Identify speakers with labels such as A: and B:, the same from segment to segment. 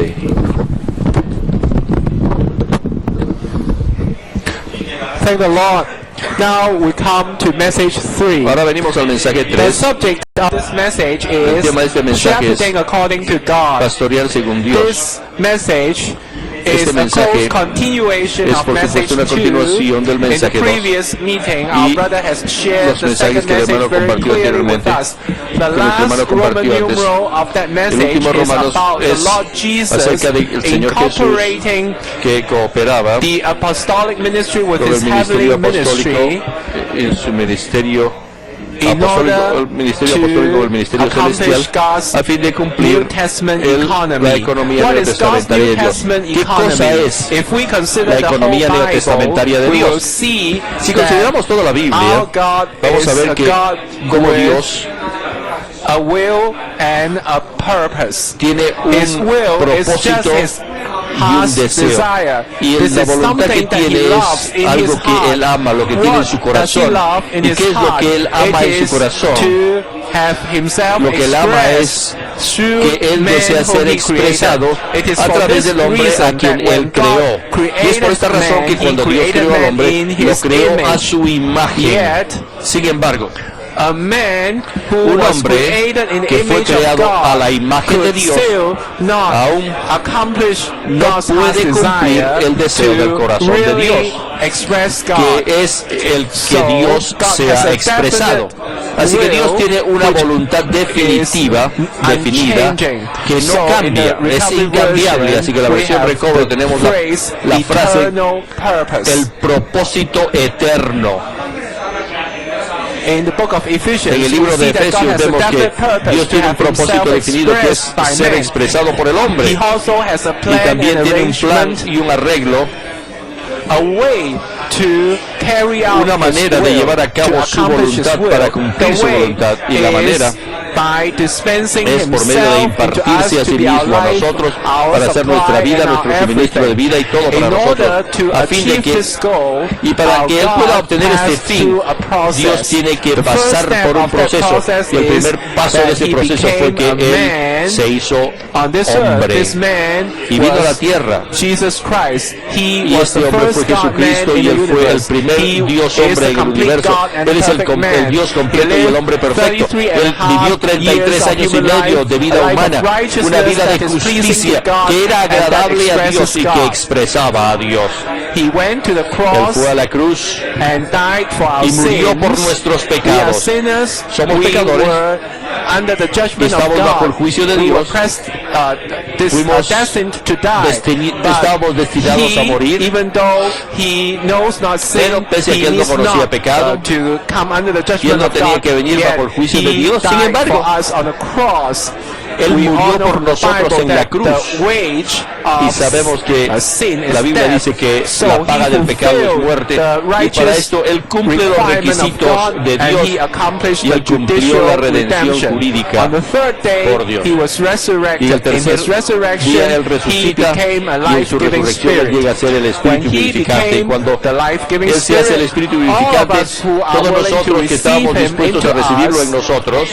A: hombre.
B: Thank the Lord. Now we come to message 3.
A: Ahora venimos al mensaje
B: The
A: 3.
B: subject of this message
A: El
B: is
A: tema de este mensaje es
B: shepherding according to God.
A: pastorear según Dios.
B: This message
A: Este
B: is a
A: mensaje
B: close continuation
A: es
B: of
A: por
B: message
A: supuesto una
B: 2.
A: continuación del
B: In the
A: mensaje 2.
B: previous meeting, our
A: Y
B: brother has shared
A: los
B: the
A: mensajes
B: second
A: que el
B: message
A: hermano
B: very
A: compartió
B: clearly with
A: anteriormente,
B: us. The
A: que nuestro hermano
B: last Roman
A: compartió antes.
B: numeral of that
A: El
B: message
A: último
B: is
A: Romanos
B: about the
A: es
B: Lord Jesus
A: acerca del Señor Jesús
B: incorporating
A: que cooperaba
B: the apostolic ministry with
A: con el
B: his heavenly
A: ministerio apostólico
B: ministry
A: en su ministerio
B: in
A: apostólico,
B: order
A: el ministerio apostólico o el
B: to
A: ministerio
B: accomplish
A: celestial,
B: God's
A: a fin de
B: New
A: cumplir
B: Testament
A: la
B: economy.
A: economía
B: What is God's
A: neotestamentaria
B: New
A: de Dios.
B: Testament
A: ¿Qué cosa
B: economy?
A: es
B: If we consider
A: la
B: the whole
A: economía
B: Bible,
A: neotestamentaria de
B: we will
A: Dios?
B: see
A: Si
B: that
A: consideramos toda la Biblia,
B: our God
A: vamos a
B: is
A: ver
B: a
A: que
B: God
A: como
B: with
A: Dios
B: a will and a purpose.
A: tiene
B: His
A: un
B: will is just
A: propósito
B: his
A: y un
B: heart's
A: deseo.
B: desire.
A: Y
B: This
A: la
B: is
A: voluntad que
B: something that he
A: tiene
B: loves
A: es
B: in his
A: algo que
B: heart.
A: él ama, lo que tiene en su
B: What does he
A: corazón.
B: love in
A: ¿Y
B: his
A: qué es lo
B: heart?
A: que él ama
B: It
A: en su
B: is
A: corazón?
B: to have himself
A: Lo que él ama es
B: through
A: que él
B: man
A: desea
B: whom
A: ser
B: he
A: expresado
B: created. It is
A: a
B: for
A: través
B: this
A: del hombre a
B: reason
A: quien
B: that when
A: él creó.
B: God
A: Y es por esta
B: created
A: razón que
B: man,
A: cuando
B: he
A: Dios
B: created
A: creó al
B: man
A: hombre,
B: in
A: lo
B: his
A: creó a
B: image.
A: su imagen.
B: Yet,
A: Sin embargo,
B: a man who
A: un
B: was
A: hombre
B: created in the
A: que fue
B: image of
A: creado a la
B: God
A: imagen de
B: could
A: Dios
B: still not
A: aún
B: accomplish
A: no
B: God's
A: puede
B: heart's
A: cumplir
B: desire
A: el deseo del
B: to
A: corazón de
B: really
A: Dios,
B: express God.
A: que es el que
B: So,
A: Dios
B: God has
A: sea
B: a
A: expresado.
B: definite
A: Así que Dios
B: will
A: tiene una
B: which
A: voluntad definitiva, definida,
B: unchanging.
A: que no
B: So,
A: cambia,
B: in the
A: es
B: Recovery
A: incambiable.
B: version,
A: Así que la
B: we
A: versión
B: have
A: Recovery
B: the
A: tenemos
B: phrase,
A: la frase,
B: eternal purpose.
A: el propósito eterno.
B: In the book of Ephesians,
A: En el libro
B: we
A: de
B: see that God
A: Efesios
B: has a
A: vemos que
B: definite purpose
A: Dios
B: to
A: tiene un
B: have
A: propósito
B: himself
A: definido que es
B: expressed by
A: ser
B: man.
A: expresado por el
B: He
A: hombre.
B: also has a
A: Y
B: plan
A: también
B: and
A: tiene un plan
B: arrangement,
A: y un arreglo,
B: a way to carry out
A: una manera
B: his
A: de
B: will,
A: llevar a cabo
B: to
A: su
B: accomplish his
A: voluntad
B: will.
A: para cumplir
B: The
A: su
B: way
A: voluntad. Y la
B: is
A: manera
B: by dispensing
A: es por medio de
B: himself
A: impartirse
B: into
A: a sí
B: us to be our
A: mismo a
B: life,
A: nosotros
B: our
A: para hacer nuestra
B: supply
A: vida,
B: and
A: nuestro
B: our
A: suministro de
B: everything.
A: vida y todo para
B: In order
A: nosotros,
B: to
A: a fin de
B: achieve
A: que
B: this goal,
A: y para
B: our
A: que él pueda
B: God
A: obtener este
B: passed
A: fin,
B: through a process.
A: Dios tiene que
B: The first
A: pasar
B: step
A: por un
B: of that
A: proceso.
B: process
A: Y el
B: is
A: primer paso
B: that
A: de ese
B: he
A: proceso fue
B: became
A: que
B: a
A: él
B: man
A: se hizo
B: on this earth.
A: hombre
B: This man
A: y vino a la
B: was
A: tierra.
B: Jesus Christ. He
A: Y
B: was
A: este
B: the
A: hombre fue
B: first God man
A: Jesucristo
B: in
A: y
B: the
A: él fue el
B: universe.
A: primer
B: He
A: Dios
B: is
A: hombre
B: the
A: en el
B: complete
A: universo.
B: God and
A: Él es el
B: perfect man.
A: Dios completo
B: He
A: y el
B: lived
A: hombre perfecto.
B: 33 and
A: Él
B: a
A: vivió
B: half
A: 33
B: years of
A: años y
B: human
A: medio
B: life,
A: de vida
B: a life of
A: humana,
B: righteousness
A: una vida
B: that
A: de
B: is pleasing
A: justicia
B: to God
A: que era
B: and that
A: agradable a Dios
B: expresses
A: y que
B: God.
A: expresaba a Dios.
B: He went to the
A: Él
B: cross
A: fue a la cruz
B: and died for our
A: y murió
B: sins.
A: por nuestros
B: We are
A: pecados.
B: sinners.
A: Somos
B: We
A: pecadores.
B: were under the judgment of
A: Estamos bajo el
B: God.
A: juicio de
B: We were
A: Dios. Fuimos
B: destined to die.
A: estábamos destinados a morir.
B: Even though he knows not sin,
A: Pero pese a que
B: he
A: él no
B: needs
A: conocía
B: not
A: pecado,
B: to come under the
A: y él
B: judgment
A: no
B: of
A: tenía
B: God.
A: que venir
B: Yet
A: bajo el juicio de
B: he
A: Dios. Sin
B: died
A: embargo,
B: for us on the cross.
A: Él
B: We
A: murió
B: all know
A: por
B: from the
A: nosotros
B: Bible
A: en la
B: that
A: cruz.
B: the wage
A: Y
B: of
A: sabemos que
B: sin is
A: la Biblia
B: death.
A: dice que
B: So
A: la paga
B: he
A: del pecado es
B: fulfilled
A: muerte.
B: the
A: Y para
B: righteous
A: esto Él cumple los
B: requirement of
A: requisitos
B: God,
A: de
B: and he
A: Dios.
B: accomplished
A: Y
B: the
A: Él cumplió
B: judicial
A: la redención
B: redemption.
A: jurídica
B: On the third day,
A: por Dios.
B: he was resurrected.
A: Y el
B: In
A: tercer
B: his resurrection,
A: día Él
B: he
A: resucita
B: became a
A: y en su
B: life-giving
A: resurrección Él
B: spirit.
A: llega a ser el
B: When
A: Espíritu
B: he
A: vivificante. Y
B: became
A: cuando
B: the life-giving
A: Él se hace el
B: spirit,
A: Espíritu
B: all of
A: vivificante,
B: us who are
A: todos
B: willing to
A: nosotros que
B: receive
A: estamos
B: him
A: dispuestos
B: into
A: a recibirlo
B: us,
A: en nosotros,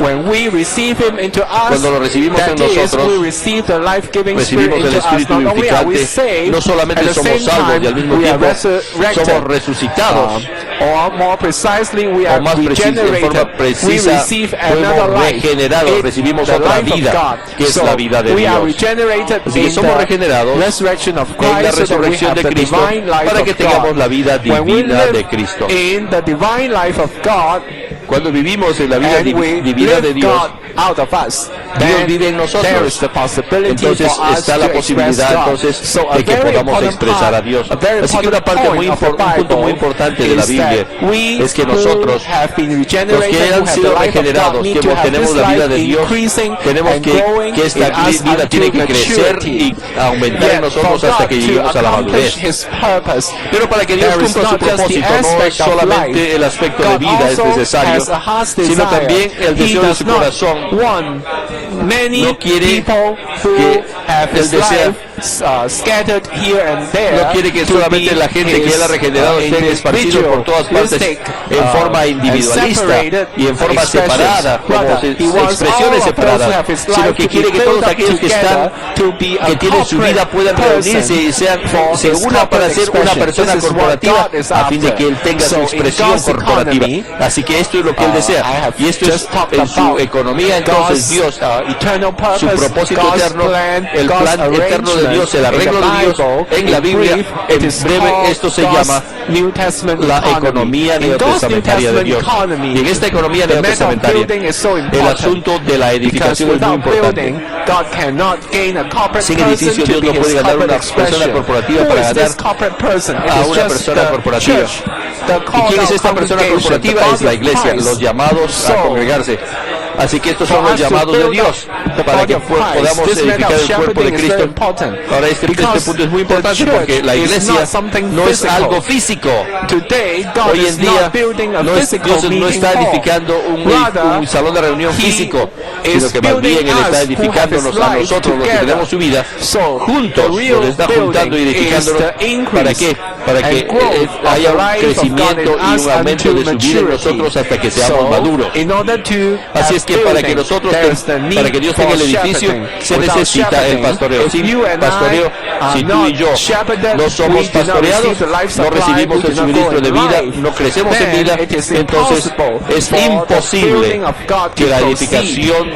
B: when we receive him into us,
A: cuando lo recibimos
B: that
A: en
B: is,
A: nosotros,
B: we receive the life-giving spirit
A: recibimos el
B: into us.
A: Espíritu
B: Not only are we
A: vivificante,
B: saved,
A: no solamente
B: at the
A: somos
B: same
A: salvos
B: time,
A: y al mismo
B: we are
A: tiempo
B: resurrected.
A: somos resucitados.
B: Or more precisely, we
A: O
B: are
A: más en
B: regenerated.
A: forma
B: We
A: precisa,
B: receive another
A: fuimos
B: life.
A: regenerados,
B: It's
A: recibimos
B: the
A: otra
B: life of
A: vida,
B: God.
A: que es
B: So
A: la vida de
B: we are
A: Dios.
B: regenerated
A: Así que
B: in
A: somos
B: the
A: regenerados
B: resurrection of
A: en la
B: Christ, so that we
A: resurrección
B: have
A: de
B: the
A: Cristo
B: divine life
A: para que
B: of
A: tengamos
B: God.
A: la vida
B: When we
A: divina de
B: live
A: Cristo.
B: in the divine life of God,
A: Cuando vivimos en la vida
B: and we
A: divina de
B: live
A: Dios,
B: God out of us,
A: Dios
B: then
A: vive en nosotros.
B: there is the possibility
A: Entonces
B: for us
A: está
B: to
A: la
B: express
A: posibilidad
B: God.
A: entonces
B: So a
A: de que
B: very
A: podamos
B: important
A: expresar a
B: part,
A: Dios.
B: a very
A: Así que una
B: important
A: parte muy
B: point of the
A: un punto muy
B: Bible
A: importante de la
B: is
A: Biblia
B: that we
A: es que
B: who
A: nosotros,
B: have been
A: los que
B: regenerated, who
A: han
B: have the
A: sido
B: life of God,
A: regenerados,
B: need
A: que
B: to have
A: tenemos
B: this
A: la vida
B: life
A: de Dios,
B: increasing
A: tenemos
B: and growing
A: que esta
B: in us
A: vida tiene
B: unto
A: que crecer
B: maturity.
A: y aumentar en
B: Yet, for
A: nosotros hasta
B: God
A: que
B: to
A: lleguemos a la
B: accomplish
A: madurez.
B: His purpose,
A: Pero para que Dios
B: there is
A: cumpla su
B: not just the
A: propósito, no es
B: aspect of
A: solamente
B: life.
A: el aspecto de
B: God
A: vida es
B: also
A: necesario,
B: has a heart's
A: sino
B: desire.
A: también el
B: He
A: deseo de
B: does
A: su
B: not
A: corazón.
B: want many
A: No quiere
B: people who
A: que
B: have his
A: Él desea-
B: life scattered here and there.
A: No quiere que
B: to
A: solamente
B: be
A: la gente que Él ha regenerado estén esparcidos por todas partes en forma individualista y en forma separada, como expresiones separadas, sino que quiere que todos aquellos que están, que tienen su vida, puedan reunirse y se unan para ser una persona corporativa a fin de que Él tenga su expresión corporativa. Así que esto es lo que Él desea. Y esto es en su economía. Entonces Dios, su propósito eterno, el plan eterno de Dios, el arreglo de Dios en la Biblia, en breve esto se llama la economía neotestamentaria de Dios. Y en esta economía neotestamentaria, el asunto de la edificación es muy importante. Sin edificio Dios no puede ganar una persona corporativa para ganar a una persona corporativa. ¿Y quién es esta persona corporativa? Es la iglesia, los llamados a congregarse. Así que estos son los llamados de Dios para que podamos edificar el cuerpo de Cristo. Ahora este punto es muy importante porque la iglesia no es algo físico. Hoy en día Dios no está edificando un salón de reunión físico, sino que más bien Él está edificándonos a nosotros los que tenemos su vida juntos, nos está juntando y edificándonos. ¿Para qué? Para que haya un crecimiento y un aumento de su vida en nosotros hasta que seamos maduros. Así es que para que nosotros, para que Dios tenga el edificio, se necesita el pastoreo. Sin pastoreo, si tú y yo no somos pastoreados, no recibimos el suministro de vida, no crecemos en vida, entonces es imposible que la edificación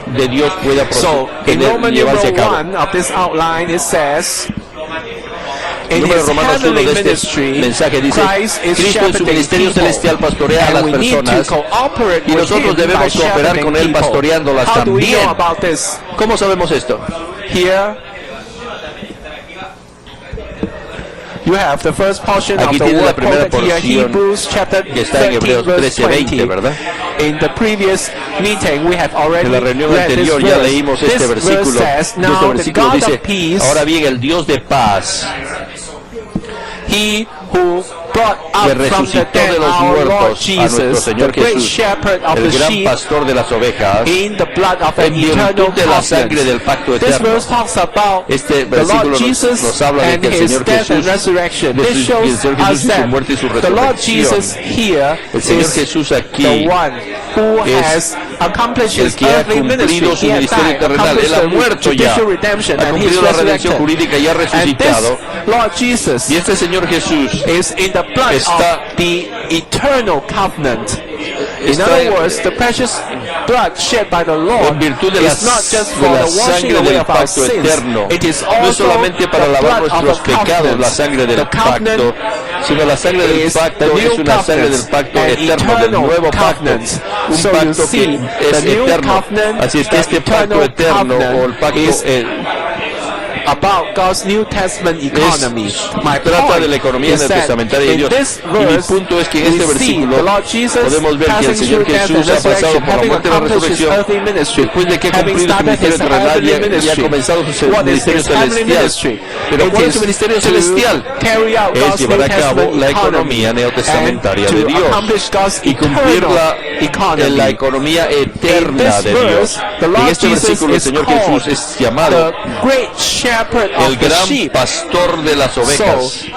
A: de Dios pueda llevarse a cabo. Número Romanos 1 de este mensaje dice: Cristo en su ministerio celestial pastorea a las personas y nosotros debemos cooperar con Él pastoreándolas también. ¿Cómo sabemos esto? Aquí tiene la primera porción que está en Hebreos 13:20, ¿verdad? En la reunión anterior ya leímos este versículo. Este versículo dice: ahora bien, el Dios de paz, que resucitó de los muertos a nuestro Señor Jesús, el gran pastor de las ovejas, en virtud de la sangre del pacto eterno. Este versículo nos habla de que el Señor Jesús, de su muerte y su resurrección. El Señor Jesús aquí es el que ha cumplido su ministerio terrenal. Él ha muerto ya, ha cumplido la redención jurídica y ha resucitado. Y este Señor Jesús está
B: the eternal covenant. In other words, the precious blood shed by the Lord
A: en virtud de la sangre del pacto eterno. No es solamente para lavar nuestros pecados la sangre del pacto, sino la sangre del pacto es una sangre del pacto eterno, del nuevo pacto, un pacto que es eterno. Así es que este pacto eterno o el pacto
B: about God's New Testament economy.
A: Trata de la economía neotestamentaria de Dios. Y mi punto es que en este versículo podemos ver que el Señor Jesús ha pasado por la muerte y la resurrección después de que ha cumplido su ministerio terrenal y ha comenzado su ministerio celestial. Pero ¿cuál es su ministerio celestial? Es llevar a cabo la economía neotestamentaria de Dios y cumplir la economía eterna de Dios. En este versículo el Señor Jesús es llamado el gran pastor de las ovejas. Así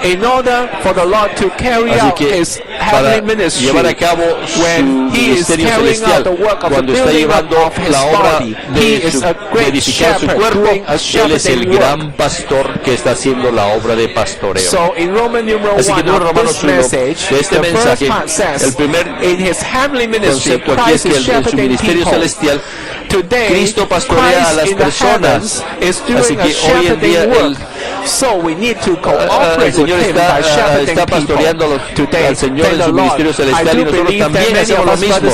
A: que para llevar a cabo su ministerio celestial, cuando está llevando la obra de edificar su cuerpo, Él es el gran pastor que está haciendo la obra de pastoreo. Así que en Romanos 1 de este mensaje, el primer concepto aquí es que en su ministerio celestial Cristo pastorea a las personas. Así que hoy en día el Señor está pastoreando al Señor en su ministerio celestial y nosotros también hacemos lo mismo.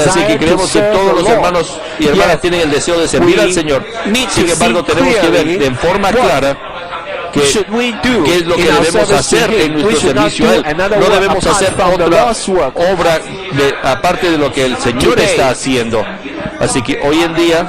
A: Así que creemos que todos los hermanos y hermanas tienen el deseo de servir al Señor. Sin embargo, tenemos que ver en forma clara qué es lo que debemos hacer en nuestro servicio a Él. No debemos hacer otra obra aparte de lo que el Señor está haciendo. Así que hoy en día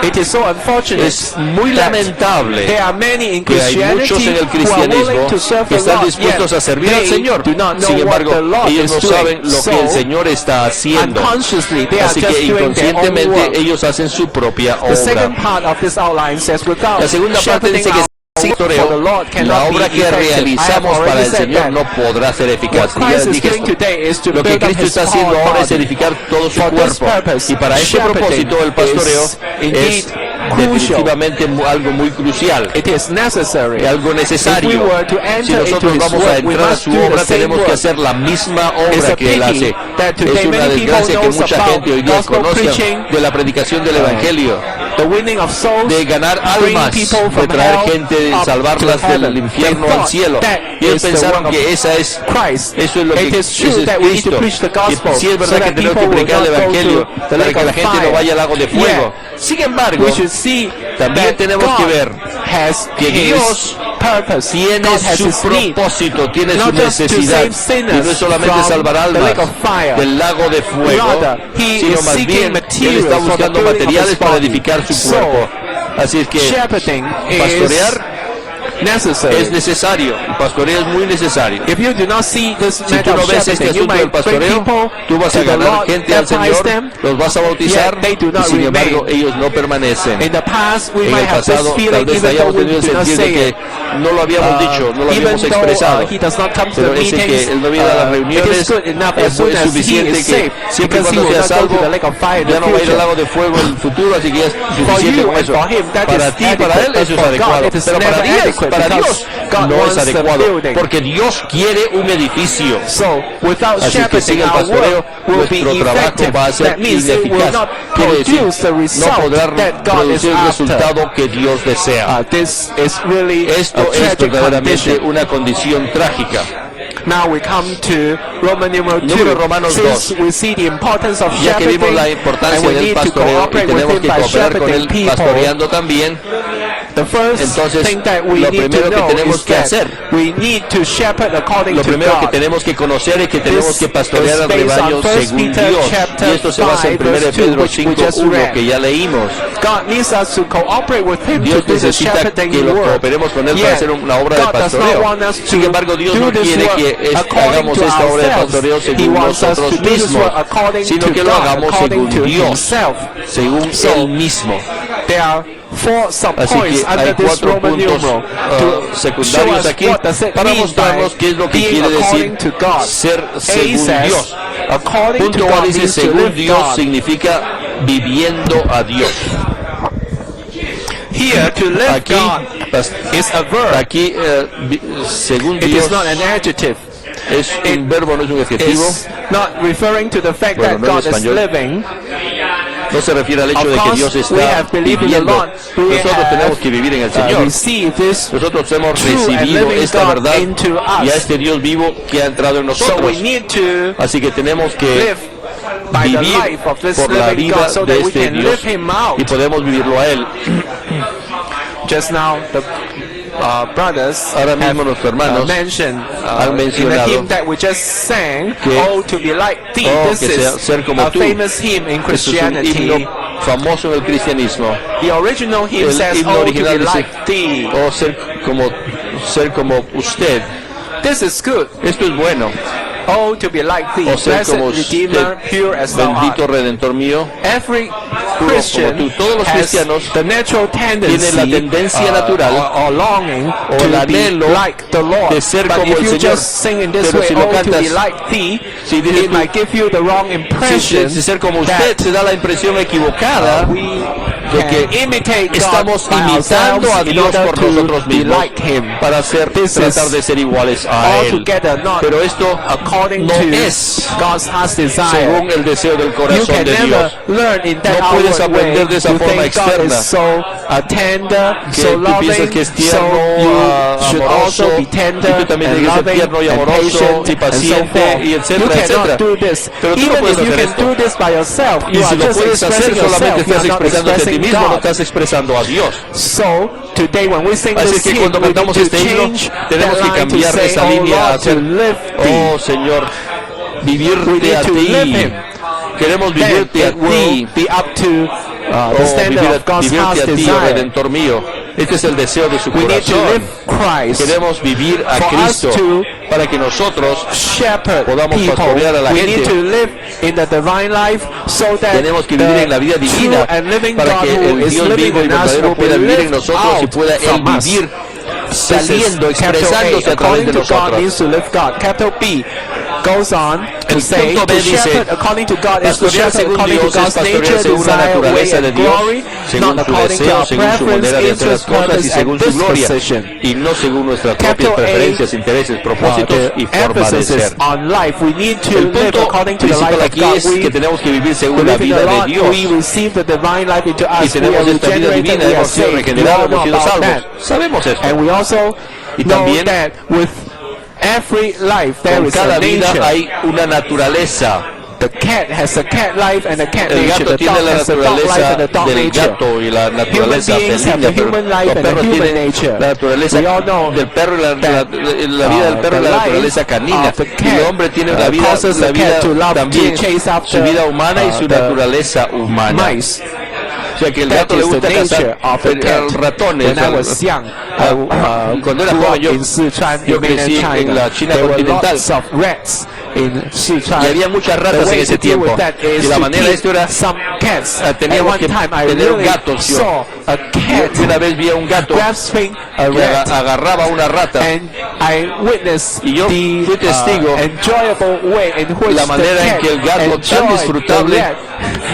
B: It is so unfortunate
A: Es muy lamentable
B: there are many in
A: que hay muchos en
B: Christianity
A: el
B: who are
A: cristianismo
B: willing to serve
A: que
B: the
A: están
B: Lord,
A: dispuestos a servir al
B: yet
A: Señor.
B: they do not know
A: Sin embargo,
B: what the Lord
A: ellos
B: is
A: no saben
B: doing.
A: lo que el Señor está haciendo.
B: Unconsciously, they are
A: Así
B: just
A: que
B: doing their own
A: inconscientemente
B: work.
A: ellos hacen su propia
B: The second
A: obra.
B: part of this outline says, without
A: La segunda parte
B: shepherding
A: dice que
B: our
A: sin
B: for the
A: pastoreo,
B: Lord
A: la
B: cannot
A: obra
B: be
A: que
B: effective. I have
A: realizamos para
B: already
A: el
B: said
A: Señor
B: that.
A: no podrá ser
B: What
A: eficaz. Ya
B: Christ is
A: dije
B: doing
A: esto.
B: today is to
A: Lo que
B: build up
A: Cristo
B: his
A: está haciendo
B: whole
A: ahora es
B: body.
A: edificar todo su
B: For this
A: cuerpo.
B: purpose,
A: Y para este
B: shepherding
A: propósito el pastoreo
B: is indeed
A: es
B: crucial.
A: definitivamente algo muy crucial.
B: It is necessary.
A: Es algo
B: If we
A: necesario.
B: were to
A: Si
B: enter into
A: nosotros
B: his
A: vamos a
B: work, we
A: entrar a
B: must
A: su
B: do the
A: obra,
B: same
A: tenemos que
B: work.
A: hacer la misma
B: It's
A: obra
B: a
A: que él
B: pity
A: hace.
B: that today
A: Es una
B: many people
A: desgracia que
B: knows
A: mucha
B: about
A: gente hoy día
B: gospel
A: conoce
B: preaching,
A: de la predicación del Evangelio,
B: the winning of souls,
A: de ganar
B: bring
A: almas,
B: people
A: de
B: from
A: traer
B: hell
A: gente,
B: up
A: salvarlas
B: to
A: del
B: heaven.
A: infierno
B: They
A: al
B: thought
A: cielo.
B: that
A: Y ellos
B: is the
A: pensaron
B: work
A: que
B: of
A: esa es
B: Christ.
A: eso es lo que
B: It is true
A: ese es
B: that we need to
A: Cristo.
B: preach the gospel,
A: Y sí es verdad
B: so
A: que
B: that
A: tenemos que
B: people will
A: predicar el
B: not go
A: Evangelio
B: to the
A: para
B: lake
A: que la
B: of
A: gente no
B: fire.
A: vaya al lago de fuego.
B: Yeah.
A: Sin embargo,
B: We should see
A: también
B: that
A: tenemos que
B: God
A: ver
B: has
A: que
B: his
A: Dios
B: purpose.
A: tiene
B: God has
A: su
B: his need.
A: propósito, tiene su
B: Not just to
A: necesidad.
B: save sinners
A: Y no es solamente
B: from
A: salvar
B: the
A: almas
B: lake of fire.
A: del lago de fuego,
B: Rather, he
A: sino
B: is
A: más
B: seeking
A: bien Él
B: materials
A: está
B: for the
A: buscando
B: building of
A: materiales
B: his
A: para
B: body.
A: edificar su
B: So,
A: cuerpo. Así es que
B: shepherding
A: pastorear
B: is necessary.
A: es necesario, pastoreo es muy necesario.
B: If you do not see this
A: Si tú
B: matter
A: no
B: of
A: ves este
B: shepherding, you
A: asunto del
B: might bring
A: pastoreo,
B: people
A: tú vas
B: to
A: a
B: the
A: ganar
B: Lord,
A: gente al
B: baptize
A: Señor,
B: them,
A: los vas a bautizar,
B: yet they do
A: y
B: not
A: sin embargo
B: remain.
A: ellos no permanecen.
B: In the past, we
A: En
B: might
A: el
B: have this
A: pasado tal
B: feeling
A: vez
B: even though
A: hayamos
B: we
A: tenido el
B: do not
A: sentido de
B: say
A: que
B: it.
A: no lo habíamos dicho, no lo
B: Even
A: habíamos
B: though
A: expresado.
B: he does not come to
A: Pero
B: the
A: ese
B: meetings,
A: que él no viene a las
B: it
A: reuniones
B: is good enough as
A: es
B: soon as he
A: suficiente
B: is
A: que
B: saved,
A: siempre y
B: because he
A: cuando
B: will
A: sea
B: not go
A: salvo
B: to the lake of fire in
A: ya
B: the
A: no va a ir al
B: future.
A: lago de fuego en el futuro, así que ya es suficiente
B: you
A: con
B: and
A: eso.
B: for him, that
A: Para
B: is
A: ti, para él
B: adequate,
A: eso es
B: but for
A: adecuado,
B: God, it is
A: pero
B: never
A: para Dios
B: because God
A: no es
B: wants a
A: adecuado,
B: building.
A: porque Dios quiere un edificio.
B: So, without
A: Así que sin
B: shepherding,
A: el
B: our
A: pastoreo,
B: work will be
A: nuestro trabajo
B: effective.
A: va a ser
B: That means it will
A: ineficaz.
B: not
A: Quiere decir,
B: produce the
A: no
B: result
A: podrá
B: that God is
A: producir el
B: after.
A: resultado que Dios desea.
B: This is really
A: Esto
B: a
A: es
B: tragic
A: verdaderamente
B: condition.
A: una condición trágica.
B: Now we come to Roman numeral 2.
A: Número Romanos
B: Since
A: 2.
B: we see the importance of
A: Ya que
B: shepherding,
A: vimos la
B: and
A: importancia
B: we
A: del
B: need to
A: pastoreo y
B: cooperate with
A: tenemos
B: him
A: que
B: by
A: cooperar con
B: shepherding
A: él
B: people,
A: pastoreando también,
B: the first
A: entonces
B: thing that we
A: lo
B: need to
A: primero que
B: know
A: tenemos
B: is
A: que
B: that
A: hacer,
B: we need to shepherd according
A: lo
B: to
A: primero que
B: God.
A: tenemos que conocer es que tenemos
B: This
A: que pastorear
B: is
A: al
B: based
A: rebaño
B: on 1
A: según
B: Peter
A: Dios.
B: chapter
A: Y esto se basa en
B: 5,
A: 1
B: verse 2,
A: Pedro
B: which we just
A: 5:1
B: read.
A: que ya leímos.
B: God needs us to cooperate with him
A: Dios
B: to do the
A: necesita
B: shepherding
A: que lo
B: work.
A: cooperemos con él para
B: Yet,
A: hacer una obra de
B: God does not
A: pastoreo.
B: want us
A: Sin
B: to
A: embargo, Dios
B: do
A: no
B: this
A: quiere
B: work
A: que
B: according
A: hagamos
B: to
A: esta obra de
B: ourselves.
A: pastoreo
B: He
A: según
B: wants us
A: nosotros
B: to do this
A: mismos,
B: work according
A: sino
B: to
A: que lo
B: God,
A: hagamos
B: according
A: según
B: to
A: Dios,
B: himself.
A: según
B: So,
A: Él mismo.
B: There are 4
A: Así
B: subpoints
A: que
B: under
A: hay
B: this
A: 4
B: Roman
A: puntos
B: numeral to show
A: secundarios
B: us
A: aquí
B: what does it
A: para
B: mean
A: mostrarnos
B: by
A: qué es lo que
B: being
A: quiere decir
B: according to God.
A: ser
B: A
A: según
B: says,
A: Dios.
B: according to
A: Punto A
B: God
A: dice
B: means to
A: según
B: live
A: Dios
B: God.
A: significa viviendo a Dios.
B: Here, to live
A: Aquí,
B: God is a verb.
A: aquí según
B: It
A: Dios
B: is not an adjective.
A: es un verbo, no es un adjetivo.
B: It's not referring to the fact
A: Bueno,
B: that
A: no en
B: God is
A: español.
B: living.
A: No se refiere al hecho
B: Of
A: de que
B: course,
A: Dios
B: we
A: está
B: have believed in the
A: viviendo.
B: Lord. We
A: Nosotros
B: have,
A: tenemos que vivir en el Señor.
B: receive this
A: Nosotros hemos
B: true and
A: recibido
B: living
A: esta
B: God
A: verdad
B: into us.
A: y a este Dios vivo que ha entrado en
B: So
A: nosotros.
B: we need to
A: Así que tenemos que
B: live by the
A: vivir
B: life of this
A: por la
B: living
A: vida
B: God so
A: de
B: that we
A: este
B: can
A: Dios
B: live Him out.
A: y podemos vivirlo a Él.
B: Just now, the brothers
A: Ahora
B: have
A: mismo nuestros hermanos
B: mentioned
A: han
B: in the
A: mencionado
B: hymn that we just sang,
A: que-
B: "Oh, to be like thee."
A: Oh,
B: This
A: que sea-
B: is
A: ser como
B: a
A: tú.
B: famous hymn in
A: Este es un
B: Christianity.
A: himno famoso en el cristianismo.
B: The original hymn
A: El
B: says,
A: himno
B: "Oh, to
A: original
B: be
A: dice,
B: like thee."
A: oh, ser como usted.
B: This is good.
A: Esto es bueno.
B: Oh, to be like thee,
A: O ser
B: blessed
A: como
B: Redeemer,
A: usted,
B: pure as thou art.
A: bendito Redentor mío.
B: Every
A: como
B: Christian
A: tú. Todos los
B: has
A: cristianos
B: the natural tendency,
A: tienen la tendencia natural
B: or longing
A: o
B: to
A: el
B: be
A: anhelo
B: like the Lord.
A: de ser
B: But
A: como
B: if
A: el
B: you
A: Señor.
B: just sing in this
A: Pero
B: way,
A: si lo
B: oh, to be
A: cantas,
B: like thee,
A: si dices
B: it
A: tú,
B: might give you the wrong impression
A: si ser como
B: that
A: usted se da la impresión equivocada
B: we
A: de
B: can
A: que
B: imitate
A: estamos
B: God by
A: imitando a
B: ourselves in
A: Dios
B: order
A: por
B: to
A: nosotros
B: be
A: mismos
B: like Him.
A: para tratar
B: is
A: de ser iguales a Él.
B: Altogether not
A: Pero esto
B: according
A: no
B: to
A: es
B: God's heart desire.
A: según el deseo del
B: You
A: corazón
B: can
A: de
B: never
A: Dios.
B: learn in that
A: No puedes
B: outward
A: aprender
B: way
A: de esa
B: to
A: forma
B: think God
A: externa.
B: is so tender,
A: Que
B: so
A: tú
B: loving,
A: piensas que es
B: so
A: tierno,
B: you should
A: amoroso,
B: also be
A: y
B: tender
A: tú también
B: and
A: tienes que ser
B: loving
A: tierno y
B: and
A: amoroso
B: patient
A: y
B: and so
A: paciente
B: forth.
A: y
B: You
A: etcétera,
B: cannot
A: etcétera.
B: do this.
A: Pero tú no
B: Even
A: puedes
B: if you
A: hacer
B: can
A: esto.
B: do this by yourself, you
A: Y
B: are
A: si lo
B: just
A: puedes hacer,
B: expressing
A: solamente
B: yourself. You
A: estás
B: are not
A: expresándote a ti
B: expressing
A: mismo, no
B: God.
A: estás expresando a Dios.
B: So, today when we sing
A: Así
B: this
A: que
B: hymn,
A: cuando
B: we need
A: cantamos
B: to
A: este himno,
B: change
A: tenemos
B: that
A: que
B: line to
A: cambiar
B: say,
A: esa
B: "Oh
A: línea a
B: Lord, to
A: hacer,
B: live thee."
A: oh Señor,
B: We
A: vivirte
B: need
A: a
B: to live
A: ti.
B: Him.
A: Queremos
B: Then
A: vivirte a
B: it will
A: ti.
B: be up to the standard of God's heart's
A: vivirte a ti,
B: desire.
A: Redentor mío. Este es el deseo de su
B: We need to
A: corazón.
B: live Christ.
A: Queremos vivir a
B: For us
A: Cristo
B: to
A: para que nosotros
B: shepherd
A: podamos
B: people.
A: pastorear a la
B: We
A: gente.
B: need to live in the divine life so that
A: Tenemos que vivir en la vida
B: the
A: divina
B: true and living
A: para
B: God
A: que
B: who
A: el
B: is
A: Dios
B: living
A: vivo y
B: in us
A: verdadero
B: will be
A: pueda vivir en
B: lived
A: nosotros y
B: out
A: pueda Él
B: from us.
A: vivir saliendo,
B: Capital
A: expresándose
B: A,
A: a través de
B: according to God
A: nosotros.
B: means to live God. Capital B goes on to
A: El
B: say
A: punto B
B: to
A: dice,
B: shepherd according to God is to
A: pastorear
B: shepherd
A: según
B: according to
A: Dios es
B: God's
A: pastorear
B: nature,
A: según la
B: desire, way,
A: naturaleza de
B: and
A: Dios,
B: glory,
A: según
B: not
A: su
B: according to
A: deseo,
B: our
A: según su
B: preference,
A: manera de hacer las
B: interest,
A: cosas y
B: purpose,
A: según
B: and
A: su gloria,
B: disposition.
A: y no según nuestras propias
B: Capital A,
A: preferencias, intereses, propósitos y
B: the
A: forma de
B: emphasis is
A: ser.
B: on life. We need to
A: El
B: live
A: punto
B: according to the life
A: principal
B: of
A: aquí
B: God.
A: es que tenemos que vivir según la
B: Believe in
A: vida
B: the
A: de
B: Lord,
A: Dios.
B: we receive the divine life into
A: Y
B: us. We are
A: tenemos esta vida
B: regenerated,
A: divina,
B: we are
A: hemos sido
B: saved. We
A: regenerados,
B: all know
A: hemos sido
B: about
A: salvos.
B: that.
A: Sabemos esto.
B: And we also
A: Y
B: know
A: también
B: that with every life there
A: Con
B: is
A: cada
B: a
A: vida
B: nature.
A: hay una naturaleza.
B: The cat has a cat life and a cat
A: El
B: nature.
A: gato
B: The
A: tiene
B: dog
A: la
B: has a dog life
A: naturaleza
B: and a dog
A: del
B: nature.
A: gato y la
B: Human
A: naturaleza
B: beings have
A: felina,
B: a human life
A: los
B: and a
A: perros
B: human
A: tienen
B: nature.
A: la naturaleza
B: We all know
A: del perro y la
B: that,
A: vida del perro y
B: the
A: la
B: life
A: naturaleza canina.
B: of the
A: Y el
B: cat,
A: hombre tiene la vida,
B: causes
A: la
B: the
A: vida
B: cat to love
A: también,
B: to chase after,
A: su vida humana y su
B: the
A: naturaleza humana.
B: mice.
A: O sea que el
B: That
A: gato le
B: is the
A: gusta
B: nature
A: cazar
B: of the cat.
A: ratones.
B: When I was young,
A: Cuando era
B: grew
A: joven
B: up
A: yo
B: in Sichuan,
A: yo
B: in mainland
A: crecí en
B: China.
A: la China
B: There were
A: continental.
B: lots of rats in Sichuan.
A: Y había muchas
B: The
A: ratas en
B: way
A: ese
B: to deal with
A: tiempo.
B: that is
A: Y la
B: to
A: manera de
B: keep
A: esto era
B: some cats. At
A: teníamos
B: one
A: que
B: time, I
A: tener
B: really
A: gatos. Yo
B: saw a cat
A: una vez vi a un gato
B: grasping a
A: que
B: rat.
A: agarraba una rata.
B: And I witnessed
A: Y yo
B: the
A: fui testigo
B: enjoyable way in which
A: la manera
B: the
A: en
B: cat
A: que el gato tan
B: enjoyed
A: disfrutable
B: the rat.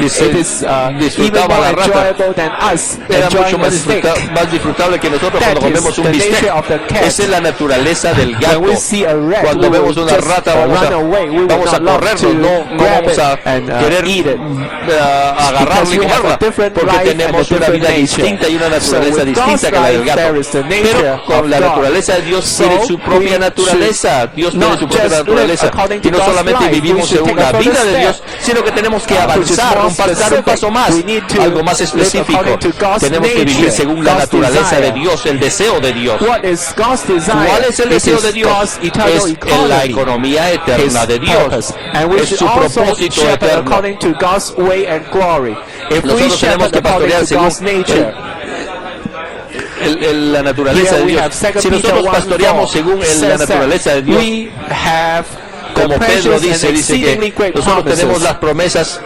B: It is even
A: disfrutaba
B: more
A: la rata.
B: enjoyable than us
A: Era mucho
B: enjoying a steak.
A: más disfrutable que nosotros
B: That
A: cuando
B: is
A: comemos un
B: the nature
A: bistec.
B: of the cat.
A: Esa es la naturaleza del gato.
B: When we see a rat,
A: Cuando
B: we
A: vemos
B: will
A: una
B: just
A: rata vamos
B: run away. We will
A: a
B: not love
A: corrernos,
B: to
A: no
B: grab
A: vamos a
B: it and
A: querer
B: eat it.
A: agarrarla y
B: Because we have a
A: comerla,
B: different
A: porque
B: life and a
A: tenemos una
B: different
A: vida
B: nature.
A: distinta y una
B: So
A: naturaleza
B: with
A: distinta
B: God's
A: que la del
B: life,
A: gato.
B: there is the nature
A: Pero con
B: of
A: la
B: God.
A: naturaleza de Dios
B: So
A: tiene su propia
B: we
A: naturaleza. Dios tiene
B: not
A: su propia
B: just live
A: naturaleza.
B: according to
A: Y no
B: God's
A: solamente
B: life, we
A: vivimos
B: should
A: según
B: take a
A: la vida
B: further
A: de Dios,
B: step.
A: sino que tenemos que
B: Which is
A: avanzar,
B: more
A: un paso
B: specific.
A: más,
B: We need to
A: algo más
B: live
A: específico.
B: according to God's
A: Tenemos que vivir
B: nature,
A: según la
B: God's
A: naturaleza de
B: desire.
A: Dios, el deseo de Dios.
B: What is God's desire?
A: ¿Cuál es el
B: It
A: deseo
B: is
A: de Dios?
B: God's eternal
A: Es en la
B: economy.
A: economía eterna
B: His
A: de Dios.
B: purpose. And we
A: Es
B: should
A: su
B: also
A: propósito
B: shepherd
A: eterno.
B: according to God's way and glory. If we
A: Nosotros tenemos
B: shepherd
A: que
B: according
A: pastorear
B: to
A: según
B: God's nature,
A: la naturaleza
B: here
A: de
B: we
A: Dios.
B: have 2
A: Si
B: Peter
A: nosotros
B: 1:4
A: pastoreamos según la
B: says
A: naturaleza de
B: that
A: Dios,
B: we have
A: como Pedro dice
B: exceedingly
A: que
B: great
A: nosotros tenemos
B: promises.
A: las promesas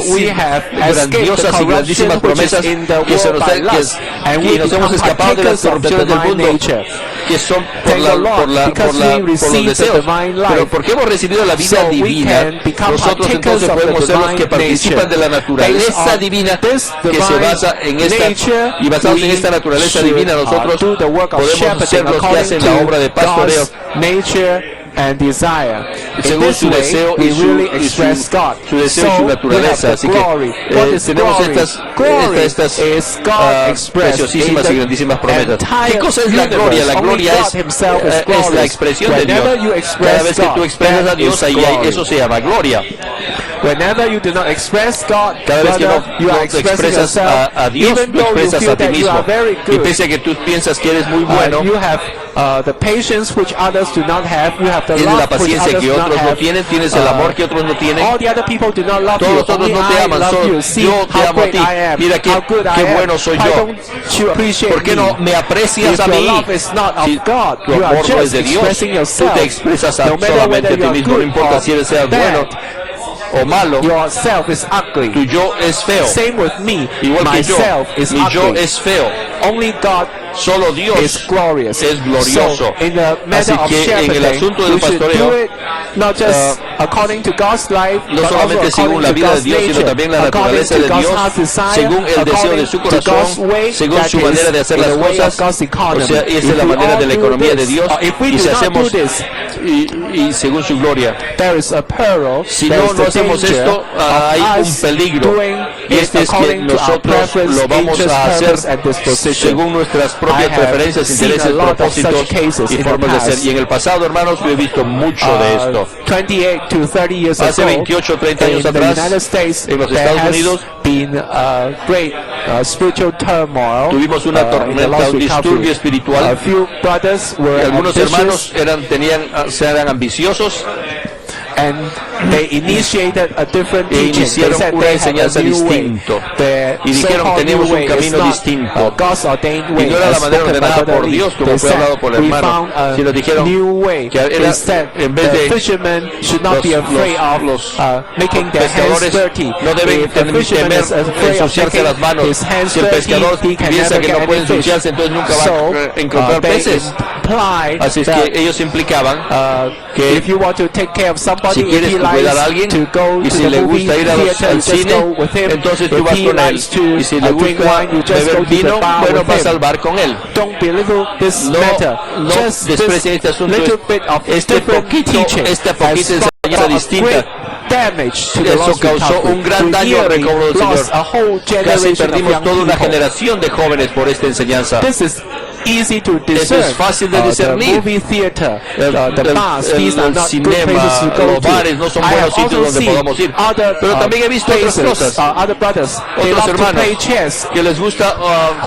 B: We have escaped the
A: grandiosas y
B: corruption
A: grandísimas
B: which
A: promesas
B: is in the
A: que se
B: world
A: nos
B: by lust, and we
A: y nos hemos
B: become
A: escapado de las
B: partakers of the
A: corrupciones del
B: divine
A: mundo
B: nature.
A: que son
B: Thank the Lord, because we
A: por los
B: received the
A: deseos.
B: divine life.
A: Pero porque hemos recibido la vida
B: So we
A: divina,
B: can become
A: nosotros
B: partakers
A: entonces
B: of the
A: podemos ser los que
B: divine
A: participan
B: nature.
A: de la naturaleza
B: Based on
A: divina
B: this
A: que se
B: divine
A: basa en esta
B: nature,
A: y basados en
B: we
A: esta naturaleza
B: should,
A: divina nosotros
B: do the work of
A: podemos
B: shepherding
A: ser los que
B: according
A: hacen
B: to
A: la obra de pastoreo
B: God's nature and desire. In
A: según
B: this
A: su
B: way,
A: deseo
B: we
A: y su,
B: really
A: y
B: express God.
A: su deseo y
B: So
A: su
B: we
A: naturaleza.
B: have
A: Así
B: the
A: que
B: glory. What is
A: tenemos
B: glory? Glory
A: estas
B: is God expressed
A: preciosísimas
B: in
A: y
B: the
A: grandísimas promesas.
B: entire
A: ¿Qué cosa es la gloria?
B: universe.
A: La
B: Only
A: gloria
B: God
A: es
B: himself is
A: la
B: glorious.
A: expresión de
B: Whenever
A: Dios.
B: you
A: Cada
B: express
A: vez que tú
B: God,
A: expresas a
B: that
A: Dios,
B: is
A: ahí
B: glory.
A: eso se llama gloria.
B: Whenever you do not express God,
A: Cada vez que
B: brother, you
A: no
B: are
A: te
B: expressing
A: expresas
B: yourself,
A: a Dios,
B: even
A: tú
B: though you
A: expresas
B: feel
A: a ti
B: that you
A: mismo.
B: are very
A: Y
B: good.
A: pese a que tú piensas que eres muy bueno,
B: You have the patience which others do not have. You have the
A: tienes
B: love
A: la
B: which
A: paciencia
B: others
A: que
B: do not
A: otros no
B: have.
A: tienen, tienes el amor que otros no tienen.
B: All the other people do not love
A: Todos
B: you.
A: los otros
B: Only
A: no te
B: I
A: aman,
B: love
A: solo
B: you. See
A: yo te
B: how
A: amo a
B: great
A: ti.
B: I am.
A: Mira qué
B: how good
A: qué
B: I am.
A: bueno soy
B: Why
A: yo.
B: don't you appreciate
A: ¿Por qué
B: me?
A: no me aprecias
B: If
A: a
B: your
A: mí?
B: love is not of
A: Si
B: God,
A: tu
B: you are
A: amor no es
B: just
A: de Dios,
B: expressing
A: tú
B: yourself.
A: te expresas
B: No matter
A: solamente a
B: whether
A: ti
B: you are
A: mismo, no
B: good
A: importa
B: or
A: si eres seas
B: bad,
A: bueno o malo,
B: yourself is ugly.
A: tu yo es feo.
B: Same with me.
A: Igual que yo,
B: Myself is
A: mi yo
B: ugly.
A: es feo.
B: Only God
A: Solo Dios
B: is glorious.
A: es glorioso.
B: So, in the matter
A: Así
B: of
A: que en el
B: shepherding,
A: asunto del
B: we should
A: pastoreo,
B: do it not just according to God's life,
A: no
B: but
A: solamente
B: also
A: según la
B: according to
A: vida de
B: God's
A: Dios, sino
B: nature,
A: también la
B: according
A: naturaleza
B: to
A: de
B: God's
A: Dios,
B: heart's desire,
A: según el deseo de
B: according
A: su
B: to God's
A: corazón,
B: way,
A: según
B: that
A: su
B: is
A: manera de hacer
B: in
A: las
B: the way of
A: cosas.
B: God's economy.
A: O sea, esa
B: If
A: es la
B: we
A: manera
B: all
A: de la
B: do
A: economía de
B: this,
A: Dios.
B: or if we
A: Y
B: do
A: si
B: not
A: hacemos
B: do this,
A: y según su gloria.
B: there is a peril,
A: Si
B: there
A: no,
B: is
A: no
B: the
A: hacemos
B: danger
A: esto, hay
B: of
A: un
B: us
A: peligro.
B: doing
A: Y
B: it
A: este es que
B: according to our
A: nosotros
B: preference,
A: lo vamos
B: interest,
A: a hacer
B: purpose, and disposition.
A: según nuestras
B: I
A: propias
B: have
A: preferencias,
B: seen
A: intereses,
B: a lot of
A: propósitos
B: such cases
A: y
B: in the
A: formas de
B: past.
A: ser. Y en el pasado, hermanos, yo he visto mucho de esto.
B: 28 to 30 years
A: Hace
B: ago,
A: 28 o 30 años
B: in the
A: atrás,
B: United States,
A: en los
B: there
A: Estados
B: has
A: Unidos,
B: been great spiritual turmoil.
A: tuvimos una
B: in the
A: tormenta,
B: lost
A: un disturbio
B: recovery.
A: espiritual.
B: A few brothers were
A: Y algunos
B: ambitious
A: hermanos eran ambiciosos
B: And they initiated a different
A: e
B: teaching. They
A: iniciaron
B: said
A: una
B: they have
A: enseñanza
B: a new way.
A: distinto
B: The
A: y dijeron
B: so-called
A: tenemos
B: new
A: un
B: way
A: camino
B: is not
A: distinto
B: God's ordained
A: y
B: way,
A: no era la
B: as
A: manera
B: spoken by
A: ordenada
B: Brother
A: por
B: Lee.
A: Dios como
B: They
A: fue
B: said,
A: hablado por el
B: we
A: hermano,
B: found a
A: sino dijeron
B: new way.
A: que era,
B: Instead,
A: en vez
B: the
A: de
B: fishermen should not be afraid of making their hands
A: pescadores
B: dirty.
A: no deben
B: If the fisherman
A: temer
B: is afraid of
A: ensuciarse las
B: making
A: manos.
B: his hands
A: Si el pescador
B: dirty, he can
A: piensa
B: never
A: que
B: get
A: no puede
B: any fish.
A: ensuciarse, entonces nunca va
B: So,
A: a encontrar
B: they
A: peces.
B: imply
A: Así es
B: that,
A: que ellos implicaban que
B: if you want to take care of somebody,
A: si quieres
B: if he
A: cuidar
B: likes
A: a alguien
B: to go
A: y
B: to
A: si
B: the
A: le
B: movie
A: gusta ir
B: theater,
A: al
B: you just
A: cine,
B: go with him.
A: entonces tú
B: If
A: vas
B: he
A: con él.
B: likes to
A: Y si le
B: drink
A: gusta
B: wine, you just go
A: beber
B: to the
A: vino,
B: bar
A: bueno,
B: with
A: vas
B: him.
A: al bar con él.
B: Don't belittle this
A: No,
B: matter.
A: no
B: Just
A: desprecien este
B: this
A: asunto.
B: little bit of different teaching
A: Esta
B: has
A: poquita enseñanza
B: caused a
A: distinta.
B: great damage to the
A: Eso
B: lost
A: causó
B: recovery.
A: un gran
B: We
A: daño al
B: nearly
A: recobro del
B: lost
A: Señor.
B: a whole
A: Casi
B: generation of
A: perdimos
B: young
A: toda una
B: people.
A: generación de jóvenes por esta enseñanza.
B: This is easy to
A: Eso
B: discern.
A: es fácil de
B: The
A: discernir.
B: movie theater, the bars, these are
A: El
B: not good
A: cinema,
B: places to go
A: los
B: to.
A: bares no son
B: I
A: buenos
B: have
A: sitios
B: also
A: donde
B: seen
A: podamos ir.
B: other,
A: Pero también he visto otras
B: places,
A: cosas.
B: other brothers, they
A: Otros
B: love to
A: hermanos
B: play chess.
A: que les gusta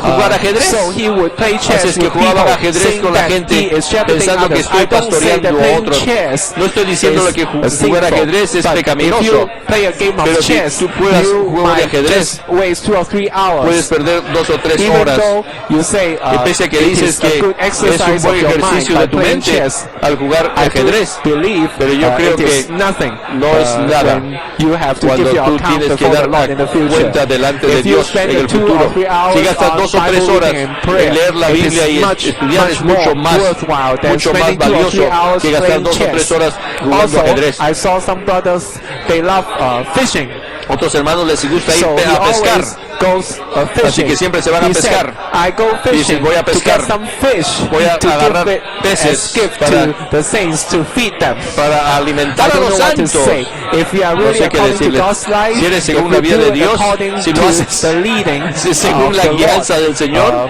A: jugar ajedrez.
B: So he would play
A: Así
B: chess
A: es que
B: with
A: jugaban
B: people,
A: ajedrez
B: saying
A: con la
B: that
A: gente
B: he is shepherding
A: pensando que
B: others.
A: estoy
B: I don't say that
A: pastoreando a
B: playing
A: otros.
B: chess
A: No estoy diciendo
B: is
A: que jugar
B: sinful,
A: ajedrez es
B: but
A: pecaminoso.
B: if you play a game of
A: Pero si
B: chess,
A: tú juegas
B: you
A: un juego de
B: might
A: ajedrez,
B: just waste 2 or 3 hours.
A: puedes perder 2 o 3
B: Even
A: horas.
B: though you say
A: Y pese a que
B: it
A: dices
B: is a
A: que
B: good
A: es un
B: exercise
A: buen
B: of your mind
A: ejercicio
B: by
A: de tu
B: playing
A: mente
B: chess,
A: al jugar
B: I
A: ajedrez,
B: believe
A: pero yo creo
B: it is
A: que
B: nothing
A: no es nada
B: when you have to
A: cuando
B: give your
A: tú
B: account
A: tienes que
B: before the
A: dar
B: Lord in the future.
A: cuenta delante de
B: If you
A: Dios
B: spend
A: en el
B: 2 or
A: futuro.
B: 3 hours
A: Si gastas
B: on
A: 2 o 3
B: Bible
A: horas
B: reading and prayer,
A: en leer la
B: it is
A: Biblia y
B: much
A: estudiar es mucho más
B: worthwhile than
A: mucho más
B: spending 2 or 3
A: valioso
B: hours
A: que gastar
B: playing
A: 2 o 3
B: chess.
A: horas jugando
B: Also,
A: ajedrez.
B: I saw some brothers, they love fishing.
A: Otros hermanos les gusta ir
B: So he
A: a pescar.
B: always goes fishing.
A: Así que siempre se van a
B: He
A: pescar.
B: said, I go fishing
A: voy a
B: to
A: pescar.
B: get some fish
A: Voy a
B: to
A: agarrar
B: give it
A: peces
B: as gift
A: para-
B: to the saints to feed them.
A: para alimentar
B: I
A: a
B: don't
A: los
B: know what to
A: santos.
B: say. If you are
A: No
B: really
A: sé qué
B: according to
A: decirles.
B: God's life,
A: Si eres según
B: if
A: la
B: you
A: vida
B: do
A: de
B: it
A: Dios,
B: according
A: si lo
B: to
A: haces
B: the leading
A: según
B: of
A: la
B: the
A: guianza
B: Lord,
A: del Señor,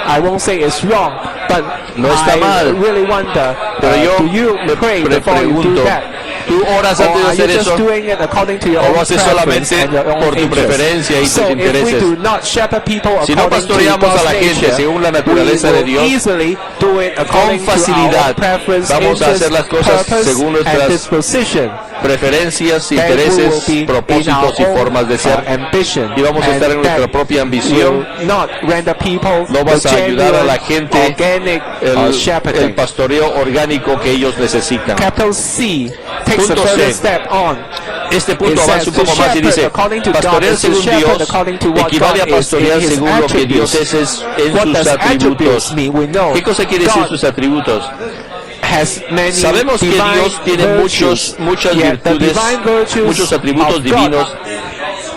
B: I won't say it's wrong, but
A: no está
B: I
A: mal.
B: really wonder,
A: Pero yo
B: do you
A: me
B: pray before you do
A: pregunto,
B: that?
A: ¿tú oras
B: Or
A: antes de
B: are you
A: hacer
B: just
A: eso?
B: doing it according to your
A: ¿O lo
B: own
A: haces
B: preference
A: solamente
B: and your own
A: por tu
B: interest?
A: preferencia y tus
B: So if we
A: intereses?
B: do not shepherd people
A: Si no
B: according to
A: pastoreamos a
B: God's
A: la gente
B: nature,
A: según la
B: we
A: naturaleza de
B: will
A: Dios,
B: easily do it according
A: con facilidad
B: to our preference,
A: vamos a
B: interest,
A: hacer las cosas
B: purpose,
A: según
B: and
A: nuestras
B: disposition.
A: preferencias,
B: Then we will
A: intereses,
B: be in
A: propósitos y
B: our own,
A: formas de ser.
B: ambition,
A: Y vamos a estar en
B: and
A: nuestra
B: that
A: propia ambición.
B: will not render people
A: No vas
B: the
A: a ayudar a la
B: genuine,
A: gente
B: organic
A: el
B: shepherding.
A: pastoreo orgánico que ellos necesitan.
B: Capital C takes
A: Punto
B: a further
A: C.
B: step on.
A: Este punto
B: It
A: avanza
B: says
A: un
B: to
A: poco más y
B: shepherd
A: dice,
B: according to God
A: pastorear
B: is to
A: según
B: shepherd
A: Dios
B: according to what
A: equivale a
B: God is
A: pastorear
B: in his
A: según lo que
B: attributes.
A: Dios es en
B: What
A: sus
B: does attributes
A: atributos.
B: mean? We know
A: ¿Qué cosa quiere decir
B: God
A: sus atributos?
B: has many
A: Sabemos que
B: divine
A: Dios tiene
B: virtues,
A: muchas
B: yet the
A: virtudes,
B: divine virtues
A: muchos atributos
B: of
A: divinos,
B: God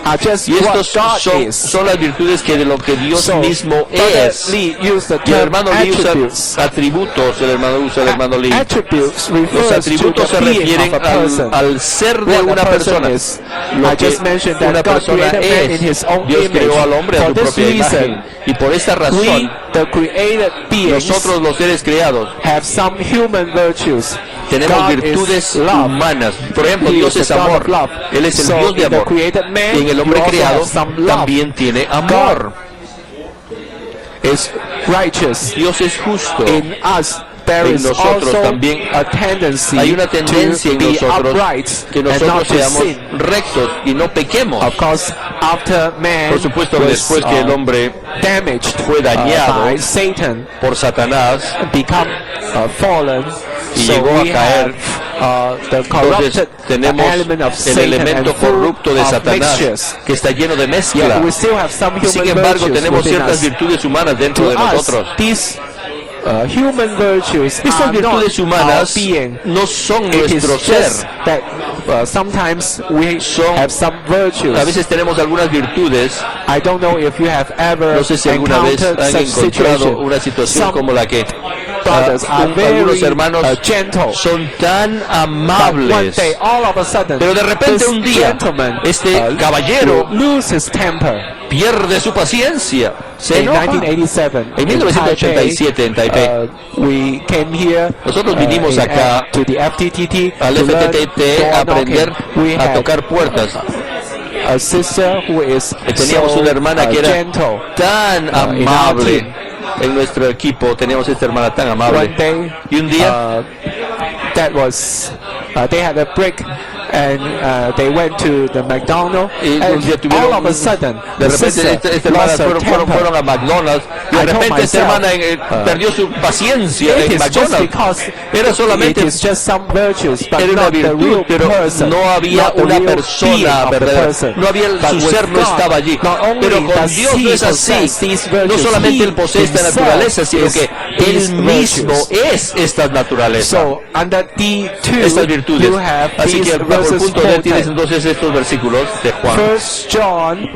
B: are just
A: y
B: what
A: estos
B: God is.
A: son las virtudes que de lo que Dios
B: So,
A: mismo
B: Brother
A: es.
B: Lee used the
A: Y el
B: term
A: hermano Lee usa
B: attributes.
A: atributos, el hermano Lee.
B: Attributes
A: Los
B: refers to
A: atributos
B: the
A: se
B: being
A: refieren
B: of a person.
A: al ser de
B: What
A: una
B: a person
A: persona.
B: is.
A: Lo
B: I
A: que
B: just mentioned that
A: una
B: God
A: persona
B: created man in His
A: es.
B: own
A: Dios
B: image.
A: creó al hombre a
B: For
A: su
B: this
A: propia
B: reason,
A: imagen. Y por esta
B: we,
A: razón,
B: the created beings,
A: nosotros los seres creados
B: have some human virtues.
A: tenemos
B: God
A: virtudes
B: is love.
A: humanas. Por ejemplo,
B: He
A: Dios
B: is
A: es
B: the God
A: amor.
B: of love.
A: Él es el
B: So
A: Dios de
B: in the
A: amor.
B: created man,
A: Y en el hombre
B: you also
A: creado
B: have some love.
A: también tiene amor.
B: Is righteous.
A: Dios es justo.
B: In us there
A: En
B: is
A: nosotros
B: also
A: también
B: a tendency
A: hay una tendencia
B: to
A: en
B: be
A: nosotros
B: upright
A: que
B: and not
A: nosotros
B: to
A: seamos
B: sin.
A: rectos y no pequemos.
B: Of course, after man
A: Por supuesto,
B: was,
A: después que el hombre
B: damaged
A: fue dañado
B: by Satan,
A: por Satanás
B: become fallen,
A: y
B: so
A: llegó a
B: we
A: caer,
B: have the
A: entonces
B: corrupted
A: tenemos
B: element of
A: el
B: Satan
A: elemento
B: and full
A: corrupto de
B: of
A: Satanás
B: mixtures.
A: que está lleno de
B: Yeah,
A: mezcla.
B: we still have some
A: Y sin
B: human
A: embargo
B: virtues
A: tenemos
B: within
A: ciertas
B: us.
A: virtudes humanas dentro
B: To
A: de
B: us,
A: nosotros.
B: these human virtues
A: Estas
B: are
A: virtudes
B: not
A: humanas
B: our being.
A: no son
B: It is
A: nuestro ser.
B: just that sometimes we
A: Son-
B: have some virtues.
A: A veces tenemos algunas virtudes.
B: I don't know if you have ever
A: No sé si alguna vez
B: encountered
A: han
B: such
A: encontrado
B: situation.
A: una situación
B: Some
A: como la que
B: brothers are
A: algunos
B: very
A: hermanos
B: gentle.
A: son tan
B: But one
A: amables.
B: day, all of a sudden,
A: Pero de repente
B: this
A: un día,
B: gentleman
A: este caballero
B: will lose his temper.
A: pierde su paciencia. Se
B: In
A: enoja.
B: 1987,
A: En 1987 en Taipei,
B: we came here.
A: Nosotros vinimos acá
B: to the FTTT
A: al
B: to learn
A: FTTT
B: door
A: a aprender
B: knocking. We
A: a
B: had
A: tocar puertas.
B: a sister who is
A: Teníamos
B: so
A: una hermana que era
B: gentle.
A: tan
B: in our
A: amable.
B: team.
A: En nuestro equipo teníamos esta hermana tan
B: One
A: amable.
B: day,
A: Y un día
B: that was they had a break and they went to the McDonald's, and all of a sudden
A: de repente esta hermana fueron a McDonald's y de repente esta hermana perdió su paciencia en McDonald's. Era solamente era una virtud, pero no había una persona verdadera, no había, su ser no estaba allí. Pero con Dios no es así. No solamente Él posee esta naturaleza, sino que Él mismo es esta naturaleza, estas virtudes. Así que bajo el punto D tienes entonces estos versículos de Juan.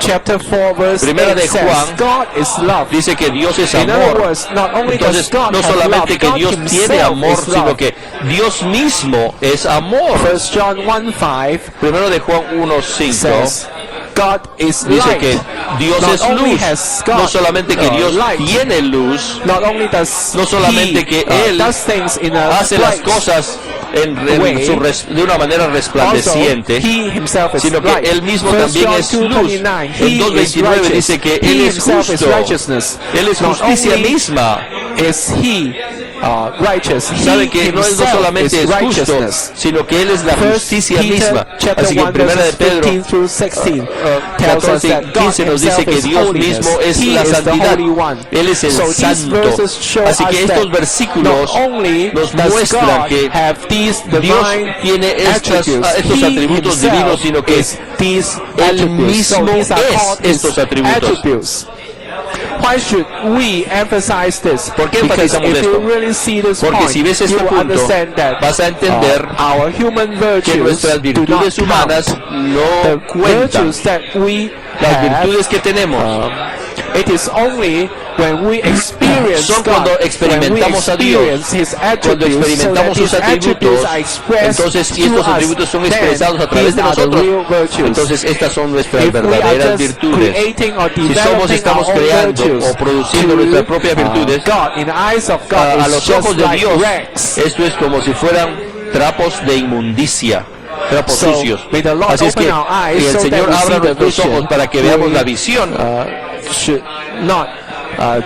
B: Chapter 4 verse 8
A: Primera de Juan
B: says, God is love.
A: Dice que Dios es
B: In
A: amor.
B: other words, not only
A: Entonces,
B: does God
A: no
B: have
A: solamente
B: love,
A: que
B: God
A: Dios tiene
B: himself
A: amor,
B: is
A: sino
B: love.
A: que Dios mismo es amor.
B: 1 John 1:5
A: Primero de Juan 1:5
B: says, God is
A: dice
B: light.
A: que Dios
B: Not
A: es
B: only
A: luz.
B: has God,
A: No solamente que Dios
B: light.
A: tiene luz,
B: Not only does
A: no solamente que Él
B: does things in a
A: hace las
B: bright
A: cosas de una manera resplandeciente,
B: also, he himself is
A: sino que
B: light.
A: Él mismo
B: 1
A: también
B: John
A: es luz.
B: 2:29,
A: En 2:29 dice que Él es justo. Él es justicia misma.
B: Is he righteous?
A: Sabe que no es no solamente es justo, sino que Él es la justicia misma. Así que en Primera de Pedro 14 y 15 nos dice que Dios mismo es la santidad. Él es el santo. Así que estos versículos nos muestran que Dios tiene estos atributos divinos, sino que Él mismo es estos atributos.
B: Why should we emphasize this?
A: ¿Por qué
B: Because
A: enfatizamos
B: if
A: esto?
B: you really see this
A: Porque
B: point,
A: si ves
B: you
A: este
B: will
A: punto,
B: understand that
A: vas a entender
B: our human
A: que
B: virtues
A: nuestras
B: do not
A: virtudes humanas
B: count.
A: no
B: The
A: cuentan.
B: virtues that we
A: Las
B: have,
A: virtudes que tenemos
B: it is only when we experience
A: son cuando
B: God,
A: experimentamos a
B: when we
A: Dios,
B: experience His
A: cuando
B: attributes,
A: experimentamos
B: so
A: sus
B: that His
A: atributos,
B: attributes are expressed
A: entonces y
B: through
A: estos
B: us,
A: atributos son
B: then
A: expresados a través
B: these
A: de
B: are the
A: nosotros.
B: real virtues.
A: Entonces estas son nuestras
B: If we are
A: verdaderas
B: just
A: virtudes.
B: creating or
A: Si
B: developing
A: estamos
B: our own
A: creando
B: virtues
A: o produciendo
B: to,
A: nuestras propias virtudes,
B: God, in the eyes of God,
A: a
B: it's
A: los
B: just
A: ojos de
B: like
A: Dios,
B: rags.
A: esto es como si fueran trapos de inmundicia, trapos
B: So,
A: sucios.
B: may the Lord
A: Así es que
B: open our eyes
A: el
B: so that
A: Señor
B: we
A: abra
B: see the
A: nuestros
B: vision.
A: ojos para que veamos
B: We,
A: la visión,
B: should not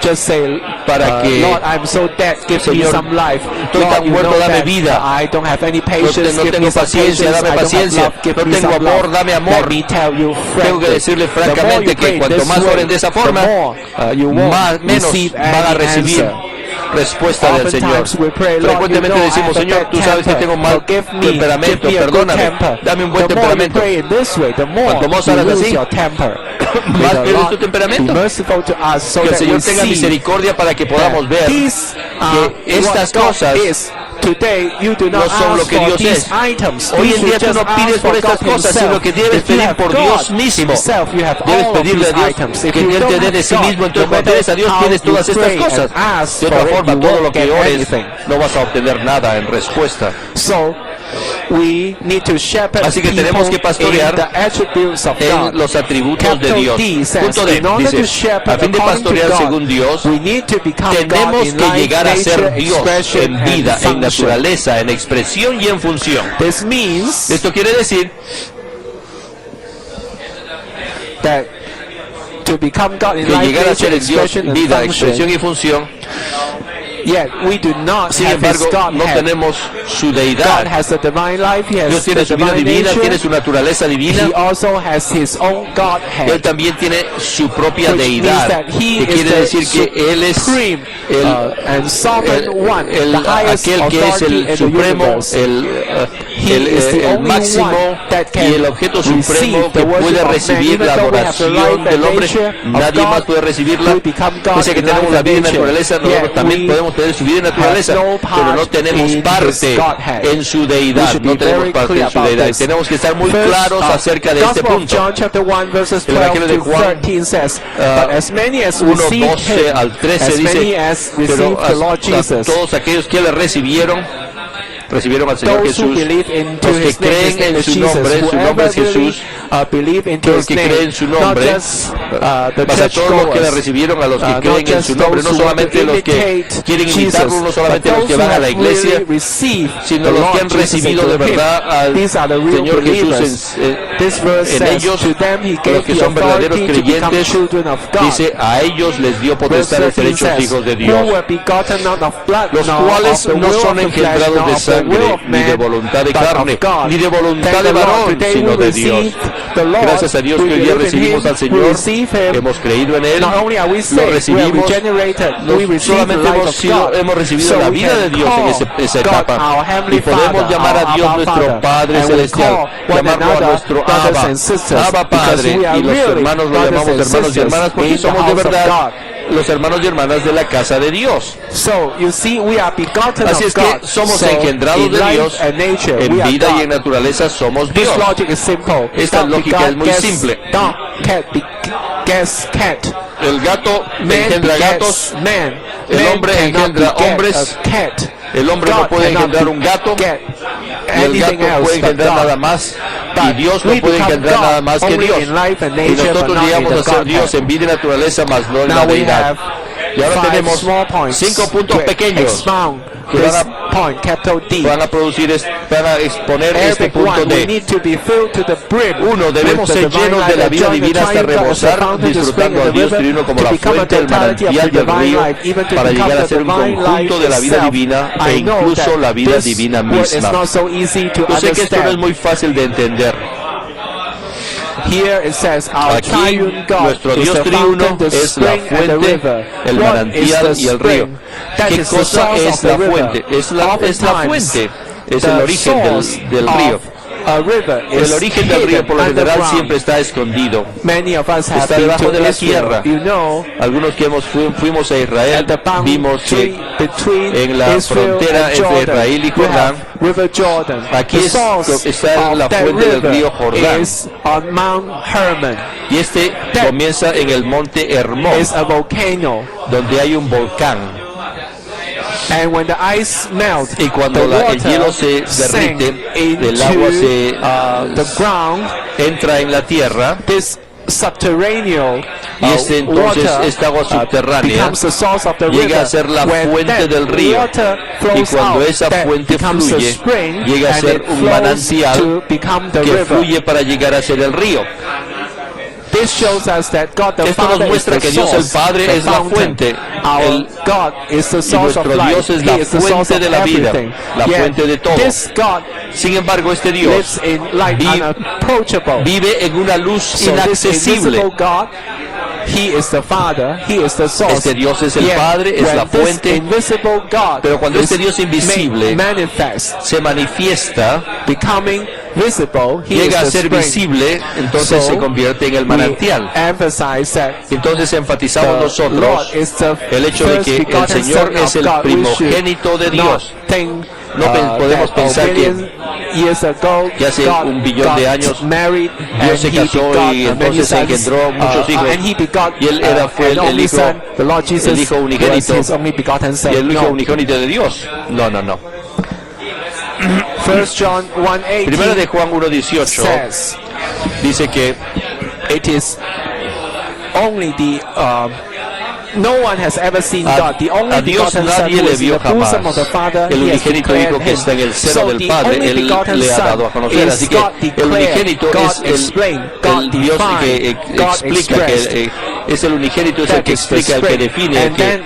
B: just say,
A: para que,
B: Lord, I'm so dead, give me
A: Señor,
B: some life.
A: estoy
B: Lord,
A: tan
B: you
A: muerto,
B: know
A: dame
B: that
A: vida.
B: I don't have any patience,
A: no
B: give
A: tengo
B: me some
A: paciencia,
B: patience.
A: dame
B: I don't have
A: paciencia.
B: love, give
A: No
B: me
A: tengo
B: some
A: amor,
B: love.
A: dame amor.
B: Let me tell you
A: Tengo que
B: frankly,
A: decirle
B: the more
A: francamente
B: you
A: que
B: pray
A: cuanto
B: this
A: más
B: way,
A: oren de esa
B: the
A: forma,
B: more you won't
A: menos
B: receive
A: van a
B: any
A: recibir
B: answer.
A: respuesta del Señor.
B: Oftentimes we pray, Lord,
A: Frecuentemente
B: you know,
A: decimos,
B: I have a
A: Señor,
B: bad
A: tú sabes que
B: temper.
A: tengo mal
B: Forgive me,
A: temperamento,
B: give me a good
A: perdóname,
B: temper.
A: dame un buen
B: The more you
A: temperamento.
B: pray in this way, the more
A: Cuanto más
B: you
A: hagas
B: lose
A: así,
B: your temper. May
A: más
B: the
A: pierdes tu
B: Lord
A: temperamento.
B: be merciful to us so
A: Que el
B: that
A: Señor
B: we
A: tenga
B: see
A: misericordia para que podamos ver
B: these
A: que estas
B: what God
A: cosas
B: is. Today, you do not
A: no son lo
B: ask
A: que
B: for
A: Dios
B: these
A: es.
B: items.
A: Hoy
B: You
A: en día
B: should
A: tú no
B: just
A: pides
B: ask
A: por
B: for
A: estas
B: God
A: cosas,
B: himself.
A: sino que debes
B: If you
A: pedir
B: have
A: por
B: God
A: Dios mismo.
B: himself, you have
A: Debes
B: all of
A: pedirle
B: these
A: a Dios
B: items. If
A: que
B: you
A: Él
B: don't
A: te dé
B: have
A: de sí
B: God,
A: mismo. Entonces
B: no
A: cuando
B: matter
A: tienes a Dios
B: how
A: tienes
B: you
A: todas estas
B: pray
A: cosas.
B: and ask
A: De otra
B: for it,
A: forma,
B: you
A: todo
B: won't
A: lo que
B: get
A: ores
B: anything.
A: no vas a obtener nada en respuesta.
B: So, we need to shepherd
A: Así que tenemos que pastorear
B: in the attributes of
A: en
B: God.
A: los atributos de
B: Capital
A: Dios.
B: D says,
A: Punto D
B: in order to
A: dice,
B: shepherd
A: a fin de
B: according to
A: pastorear
B: God,
A: según Dios,
B: we need to become God
A: tenemos
B: in
A: que
B: life,
A: llegar a ser
B: nature,
A: Dios
B: expression,
A: en
B: and
A: vida, en
B: function.
A: naturaleza, en expresión y en función.
B: This means
A: Esto quiere decir
B: that to become God in
A: que
B: life,
A: llegar a
B: nature,
A: ser el Dios
B: expression, and
A: vida, expresión
B: function,
A: y función.
B: yet we do not
A: Sin
B: have His
A: embargo, no
B: Godhead.
A: tenemos su
B: God
A: deidad.
B: has a divine life, He has
A: Dios tiene
B: the
A: su vida
B: divine
A: divina,
B: nature,
A: tiene su naturaleza
B: He
A: divina.
B: also has His own
A: Él
B: Godhead,
A: también tiene su propia
B: which means
A: deidad,
B: that He
A: que
B: is
A: quiere
B: the
A: decir que Él es
B: supreme and sovereign one, the highest
A: aquel que es
B: authority
A: el
B: in the
A: supremo,
B: universe.
A: el
B: is the
A: el
B: only
A: máximo
B: one that
A: y
B: can
A: el objeto
B: receive
A: supremo
B: the
A: que
B: worship
A: puede
B: of man.
A: recibir
B: Even
A: la
B: though we have the
A: adoración
B: life
A: del
B: and
A: hombre.
B: nature of
A: Nadie
B: God,
A: más puede recibirla.
B: we become God
A: Pese a que
B: in
A: tenemos
B: life
A: la
B: and
A: vida y
B: nature,
A: naturaleza, nosotros
B: yet
A: también
B: we
A: podemos tener su vida y naturaleza,
B: have no
A: pero no
B: part
A: tenemos
B: in
A: parte
B: His Godhead.
A: en su
B: We
A: deidad.
B: should
A: No
B: be
A: tenemos
B: very
A: parte
B: clear
A: en su
B: about
A: deidad.
B: this.
A: Tenemos que estar muy
B: First,
A: claros acerca de este
B: Gospel of
A: punto.
B: John chapter 1 verses
A: El
B: 12
A: Evangelio de
B: to
A: Juan,
B: 13 says, but as many as
A: 1,
B: received
A: 12
B: Him,
A: al 13
B: as many
A: dice,
B: as
A: pero
B: received the Lord Jesus,
A: todos aquellos que le recibieron al Señor
B: those who
A: Jesús,
B: believe into
A: los que
B: His name, His
A: creen
B: name
A: en
B: is
A: su
B: Jesus,
A: nombre es
B: whoever really
A: Jesús,
B: believe in
A: Todo el
B: His
A: que
B: name,
A: cree en su
B: not
A: nombre,
B: just the
A: más a todos los que le recibieron, a los que creen en su nombre, no solamente los que quieren imitarlo, no solamente los que van a la iglesia, sino los que han recibido de verdad al Señor Jesús en ellos, los que son verdaderos creyentes. Dice, a ellos les dio potestad de ser hechos hijos de Dios, los cuales no son engendrados de sangre, ni de voluntad de carne, ni de voluntad de varón, sino de Dios. Gracias a Dios que hoy día recibimos al Señor, hemos creído en Él, lo recibimos, no solamente hemos recibido la vida de Dios en esa etapa, y podemos llamar a Dios nuestro Padre Celestial, llamarlo a nuestro Abba Padre, y los hermanos lo llamamos hermanos y hermanas porque somos de verdad los hermanos y hermanas de la casa de Dios. Así es que somos engendrados de Dios, en vida y en naturaleza somos Dios. Esta lógica es muy simple. El gato engendra gatos, el hombre engendra hombres, el hombre no puede engendrar un gato, y el gato puede engendrar nada más, y Dios no puede engendrar nada más que Dios. Y nosotros llegamos a ser Dios en vida y naturaleza, más no en la deidad. Y ahora tenemos 5 puntos pequeños que van a exponer este punto D. 1. Debemos ser llenos de la vida divina hasta rebosar, disfrutando a Dios Trino como la fuente, el manantial del río, para llegar a ser un conjunto de la vida divina e incluso la vida divina misma. Yo sé que esto no es muy fácil de entender. Aquí nuestro Dios triuno es la fuente, el manantial y el río. ¿Qué cosa es la fuente? Es la fuente, es el origen del río. El origen del río por lo general siempre está escondido, está debajo de la tierra. Algunos que fuimos a Israel vimos que en la frontera entre Israel y Jordán, aquí está la fuente del río Jordán, y este comienza en el monte Hermón, donde hay un volcán. Y cuando el hielo se derrite, el agua entra en la tierra, y entonces esta agua subterránea llega a ser la fuente del río, y cuando esa fuente fluye, llega a ser un manantial que fluye para llegar a ser el río. Esto nos muestra que Dios el Padre es la fuente, y nuestro Dios es la fuente de la vida, la fuente de todo. Sin embargo, este Dios vive en una luz inaccesible. Este Dios es el Padre, es la fuente, pero cuando este Dios invisible se manifiesta, llega a ser visible, entonces se convierte en el manantial. Entonces enfatizamos nosotros el hecho de que el Señor es el primogénito de Dios. No podemos pensar que hace 1 billón de años Dios se casó y entonces engendró muchos hijos, y Él fue el hijo unigénito, y el hijo unigénito de Dios. No. Primera de Juan 1:18 dice que
B: no one has ever seen God. The only
A: a Dios nadie le vio jamás. El unigénito Hijo que está en el seno del Padre, Él le ha dado a conocer. Así que el unigénito es el Dios que explica, que es el unigénito, es el que explica, el que define, el que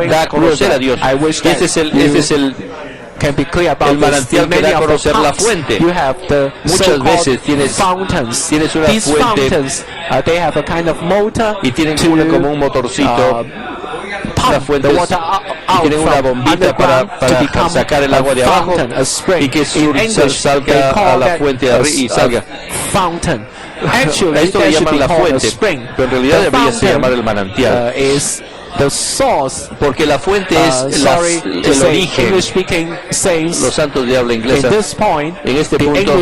A: da a conocer a Dios. Este es el manantial que da a conocer la fuente. Muchas veces tienes una fuente y tienen como un motorcito, una fuente, y tienen una bombita para sacar el agua de abajo y que salga a la fuente y salga. A esto le llaman la fuente, pero en realidad debería ser llamar el manantial. Porque la fuente es el origen. Los santos de habla inglesa. En este punto,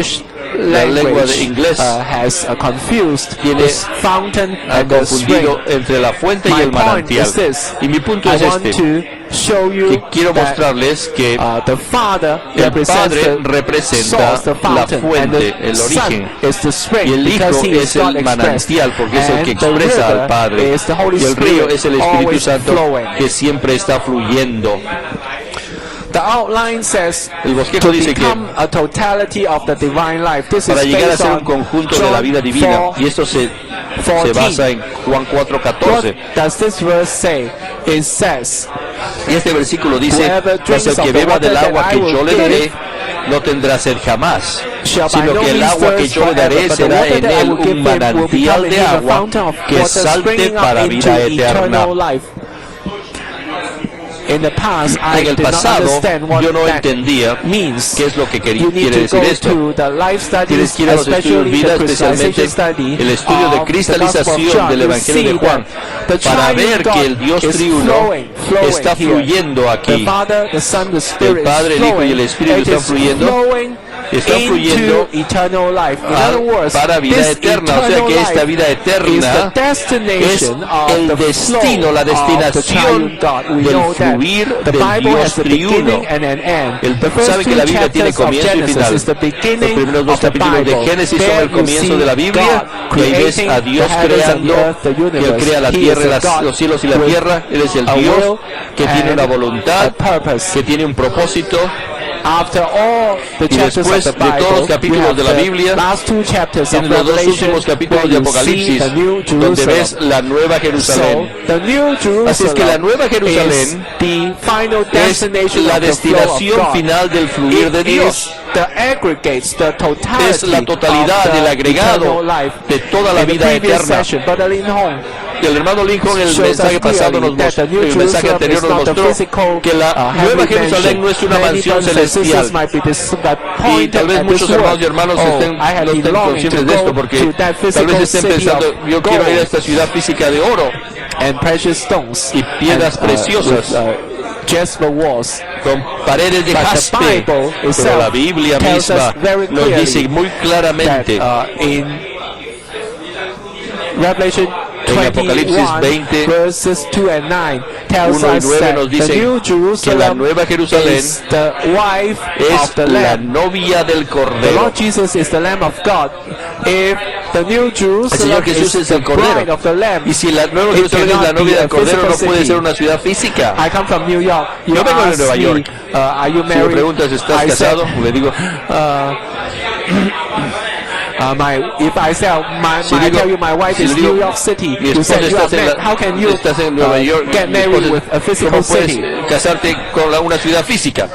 B: language
A: inglés
B: has confused
A: tiene
B: this fountain and the spring.
A: confundido entre la fuente y
B: My
A: el
B: point
A: manantial.
B: is this.
A: Y mi punto
B: I
A: es
B: want
A: este,
B: to show you
A: que quiero
B: that
A: mostrarles que
B: the Father
A: el
B: represents
A: Padre
B: the
A: representa
B: source, the
A: la
B: fountain, and
A: fuente,
B: the
A: el
B: Son
A: origen,
B: is the spring,
A: y el
B: because
A: Hijo
B: he is
A: es
B: God
A: el
B: expressed,
A: manantial porque es el que
B: and the
A: expresa al
B: river
A: Padre,
B: is the Holy
A: y el río
B: Spirit,
A: es el Espíritu
B: always
A: Santo
B: flowing.
A: que siempre está fluyendo.
B: The outline says
A: El bosquejo
B: to
A: dice que
B: become a totality of the divine life. This
A: para
B: is
A: llegar a
B: based
A: ser un
B: on
A: conjunto de la vida divina, y esto se
B: 14.
A: basa en Juan 4:14.
B: What does this verse say? It says,
A: Y este versículo dice,
B: Whoever
A: mas el
B: drinks
A: que
B: of the
A: beba del
B: water
A: agua
B: that
A: que
B: I
A: yo
B: will
A: le daré,
B: give
A: no tendrá sed jamás,
B: shall by
A: sino
B: no
A: que el
B: means
A: agua que
B: thirst
A: yo le daré
B: forever, but the
A: será
B: water
A: en
B: that I
A: él
B: will give
A: un
B: him will
A: manantial
B: become in
A: de
B: him a
A: agua
B: fountain of
A: que
B: water
A: salte
B: springing up
A: para
B: into
A: vida eterna.
B: eternal life. In the past, I
A: En el
B: did not
A: pasado
B: understand what
A: yo no
B: that
A: entendía
B: means.
A: qué es lo que
B: You need
A: quiere
B: to
A: decir
B: go
A: esto.
B: to the life
A: Tienes
B: studies,
A: que ir a los estudios
B: especially
A: vida,
B: the
A: especialmente
B: crystallization study
A: el estudio de
B: of the Gospel of
A: cristalización
B: John.
A: del
B: You
A: Evangelio de
B: see
A: Juan,
B: that the
A: para
B: triune
A: ver que el Dios
B: God is
A: triuno
B: flowing
A: está
B: here.
A: fluyendo
B: The
A: aquí.
B: Father, the Son, the
A: El
B: Spirit
A: Padre,
B: is
A: el Hijo y el
B: flowing.
A: Espíritu
B: It
A: están
B: is
A: fluyendo,
B: flowing
A: están fluyendo
B: into eternal life. In other words,
A: para vida
B: this
A: eterna, o sea
B: eternal
A: que esta
B: life
A: vida
B: is the
A: eterna es
B: destination of
A: el
B: the
A: destino, la
B: flow of the
A: destinación
B: triune God. We
A: del
B: know that
A: fluir
B: the
A: del
B: Bible
A: Dios
B: has a
A: triuno.
B: beginning and an end.
A: El-
B: The first
A: sabe que
B: two
A: la Biblia tiene
B: chapters of
A: comienzo y
B: Genesis
A: final.
B: is the
A: Los
B: beginning
A: primeros dos
B: of the
A: capítulos de
B: Bible.
A: Génesis son
B: There
A: el
B: you
A: comienzo
B: see
A: de la Biblia,
B: God
A: y ahí ves
B: creating
A: a Dios
B: the heavens and the
A: creando,
B: earth, the
A: que Él
B: universe.
A: crea la
B: He
A: tierra,
B: is a God
A: los cielos y la
B: with
A: tierra. Él es el
B: a
A: Dios
B: will
A: que tiene
B: and
A: una voluntad,
B: a purpose.
A: que tiene un propósito.
B: After all the chapters of
A: después
B: the
A: de todos
B: Bible,
A: los capítulos
B: we have
A: de la
B: the
A: Biblia,
B: last two chapters of
A: Tienes los dos
B: Revelation,
A: últimos capítulos
B: where
A: de
B: you see
A: Apocalipsis,
B: the New
A: donde ves
B: Jerusalem.
A: la Nueva Jerusalén.
B: So, the New Jerusalem
A: Así es que la Nueva
B: is
A: Jerusalén
B: the final
A: es
B: destination
A: la
B: of the flow of
A: destinación
B: God.
A: final del fluir de
B: It
A: Dios.
B: is the aggregates, the totality
A: Es la totalidad
B: of
A: del
B: the
A: agregado
B: eternal life.
A: de toda la
B: In the
A: vida
B: previous
A: eterna.
B: session, Brother Lin Hong
A: El hermano Lincoln, en el
B: shows
A: mensaje
B: us
A: pasado,
B: clearly that the New
A: el mensaje
B: Jerusalem
A: anterior
B: is
A: nos
B: not the
A: mostró
B: physical,
A: que la Nueva
B: heavenly
A: Jerusalén
B: mansion.
A: no es una
B: Many
A: mansión
B: brothers and sisters
A: celestial.
B: might be
A: Y tal vez muchos hermanos y hermanos
B: I have
A: no
B: been
A: estén
B: longing
A: conscientes
B: to
A: de esto,
B: go
A: porque
B: to that
A: tal vez
B: physical
A: estén
B: city
A: pensando,
B: of
A: yo quiero ir a
B: gold
A: esta ciudad física de oro
B: and precious stones
A: y piedras
B: and,
A: preciosas,
B: with, jasper walls.
A: con paredes de
B: But the
A: jaspe.
B: Bible
A: Pero
B: itself
A: la Biblia
B: tells
A: misma
B: us very
A: nos
B: clearly
A: dice muy
B: That
A: claramente
B: in Revelation
A: en Apocalipsis
B: 21
A: 20,
B: verses 2 and 9 tells
A: 1 y
B: us
A: 9
B: that
A: nos
B: the
A: dice
B: New
A: que la
B: Jerusalem
A: Nueva Jerusalén
B: is the wife
A: es
B: of the
A: la
B: Lamb.
A: novia del
B: The
A: Cordero.
B: Lord Jesus is the Lamb of God. If the New
A: El
B: Jerusalem
A: Señor Jesús
B: is
A: es
B: the
A: el
B: bride
A: Cordero.
B: of the Lamb,
A: Y si la Nueva
B: it
A: Jerusalén es la
B: cannot
A: novia
B: be
A: del
B: a
A: Cordero, no
B: physical
A: puede
B: city.
A: ser una ciudad física.
B: I come from New York. You
A: Yo vengo de
B: ask
A: Nueva
B: me,
A: York.
B: Are you
A: Si me
B: married?
A: preguntas, ¿estás
B: I said,
A: casado? Le digo,
B: if I say I tell you my wife is New York City,
A: mi
B: you
A: esposa
B: said you are
A: estás en
B: married. How can you
A: estás en Nueva York,
B: get
A: mi
B: married
A: esposa-
B: with a physical
A: ¿cómo puedes
B: city?
A: casarte con una ciudad física?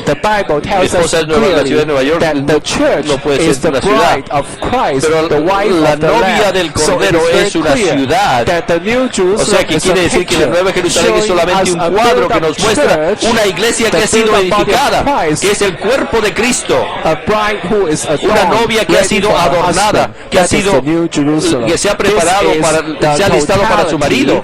B: The Bible
A: Mi
B: tells us
A: esposa es nueva, la ciudad de Nueva
B: clearly
A: York,
B: that the church
A: no puede
B: is
A: ser
B: the
A: una ciudad.
B: bride of Christ,
A: Pero
B: the wife
A: la
B: of the
A: novia
B: Lamb.
A: del
B: So it
A: Cordero
B: is very
A: es una
B: clear
A: ciudad.
B: that the New
A: O
B: Jerusalem
A: sea que
B: is
A: quiere
B: a
A: decir que la
B: picture
A: Nueva Jerusalén es
B: showing
A: solamente
B: us
A: un
B: a
A: cuadro que
B: build-up
A: nos muestra
B: church,
A: una iglesia que
B: the
A: ha sido
B: build-up body of
A: edificada,
B: Christ,
A: que es el cuerpo de Cristo.
B: a bride who is adorned,
A: Una novia que ha
B: ready
A: sido
B: for her
A: adornada,
B: husband.
A: que ha
B: That is
A: sido,
B: the New Jerusalem.
A: que se ha
B: This
A: preparado
B: is
A: para,
B: the
A: se ha listado para su marido.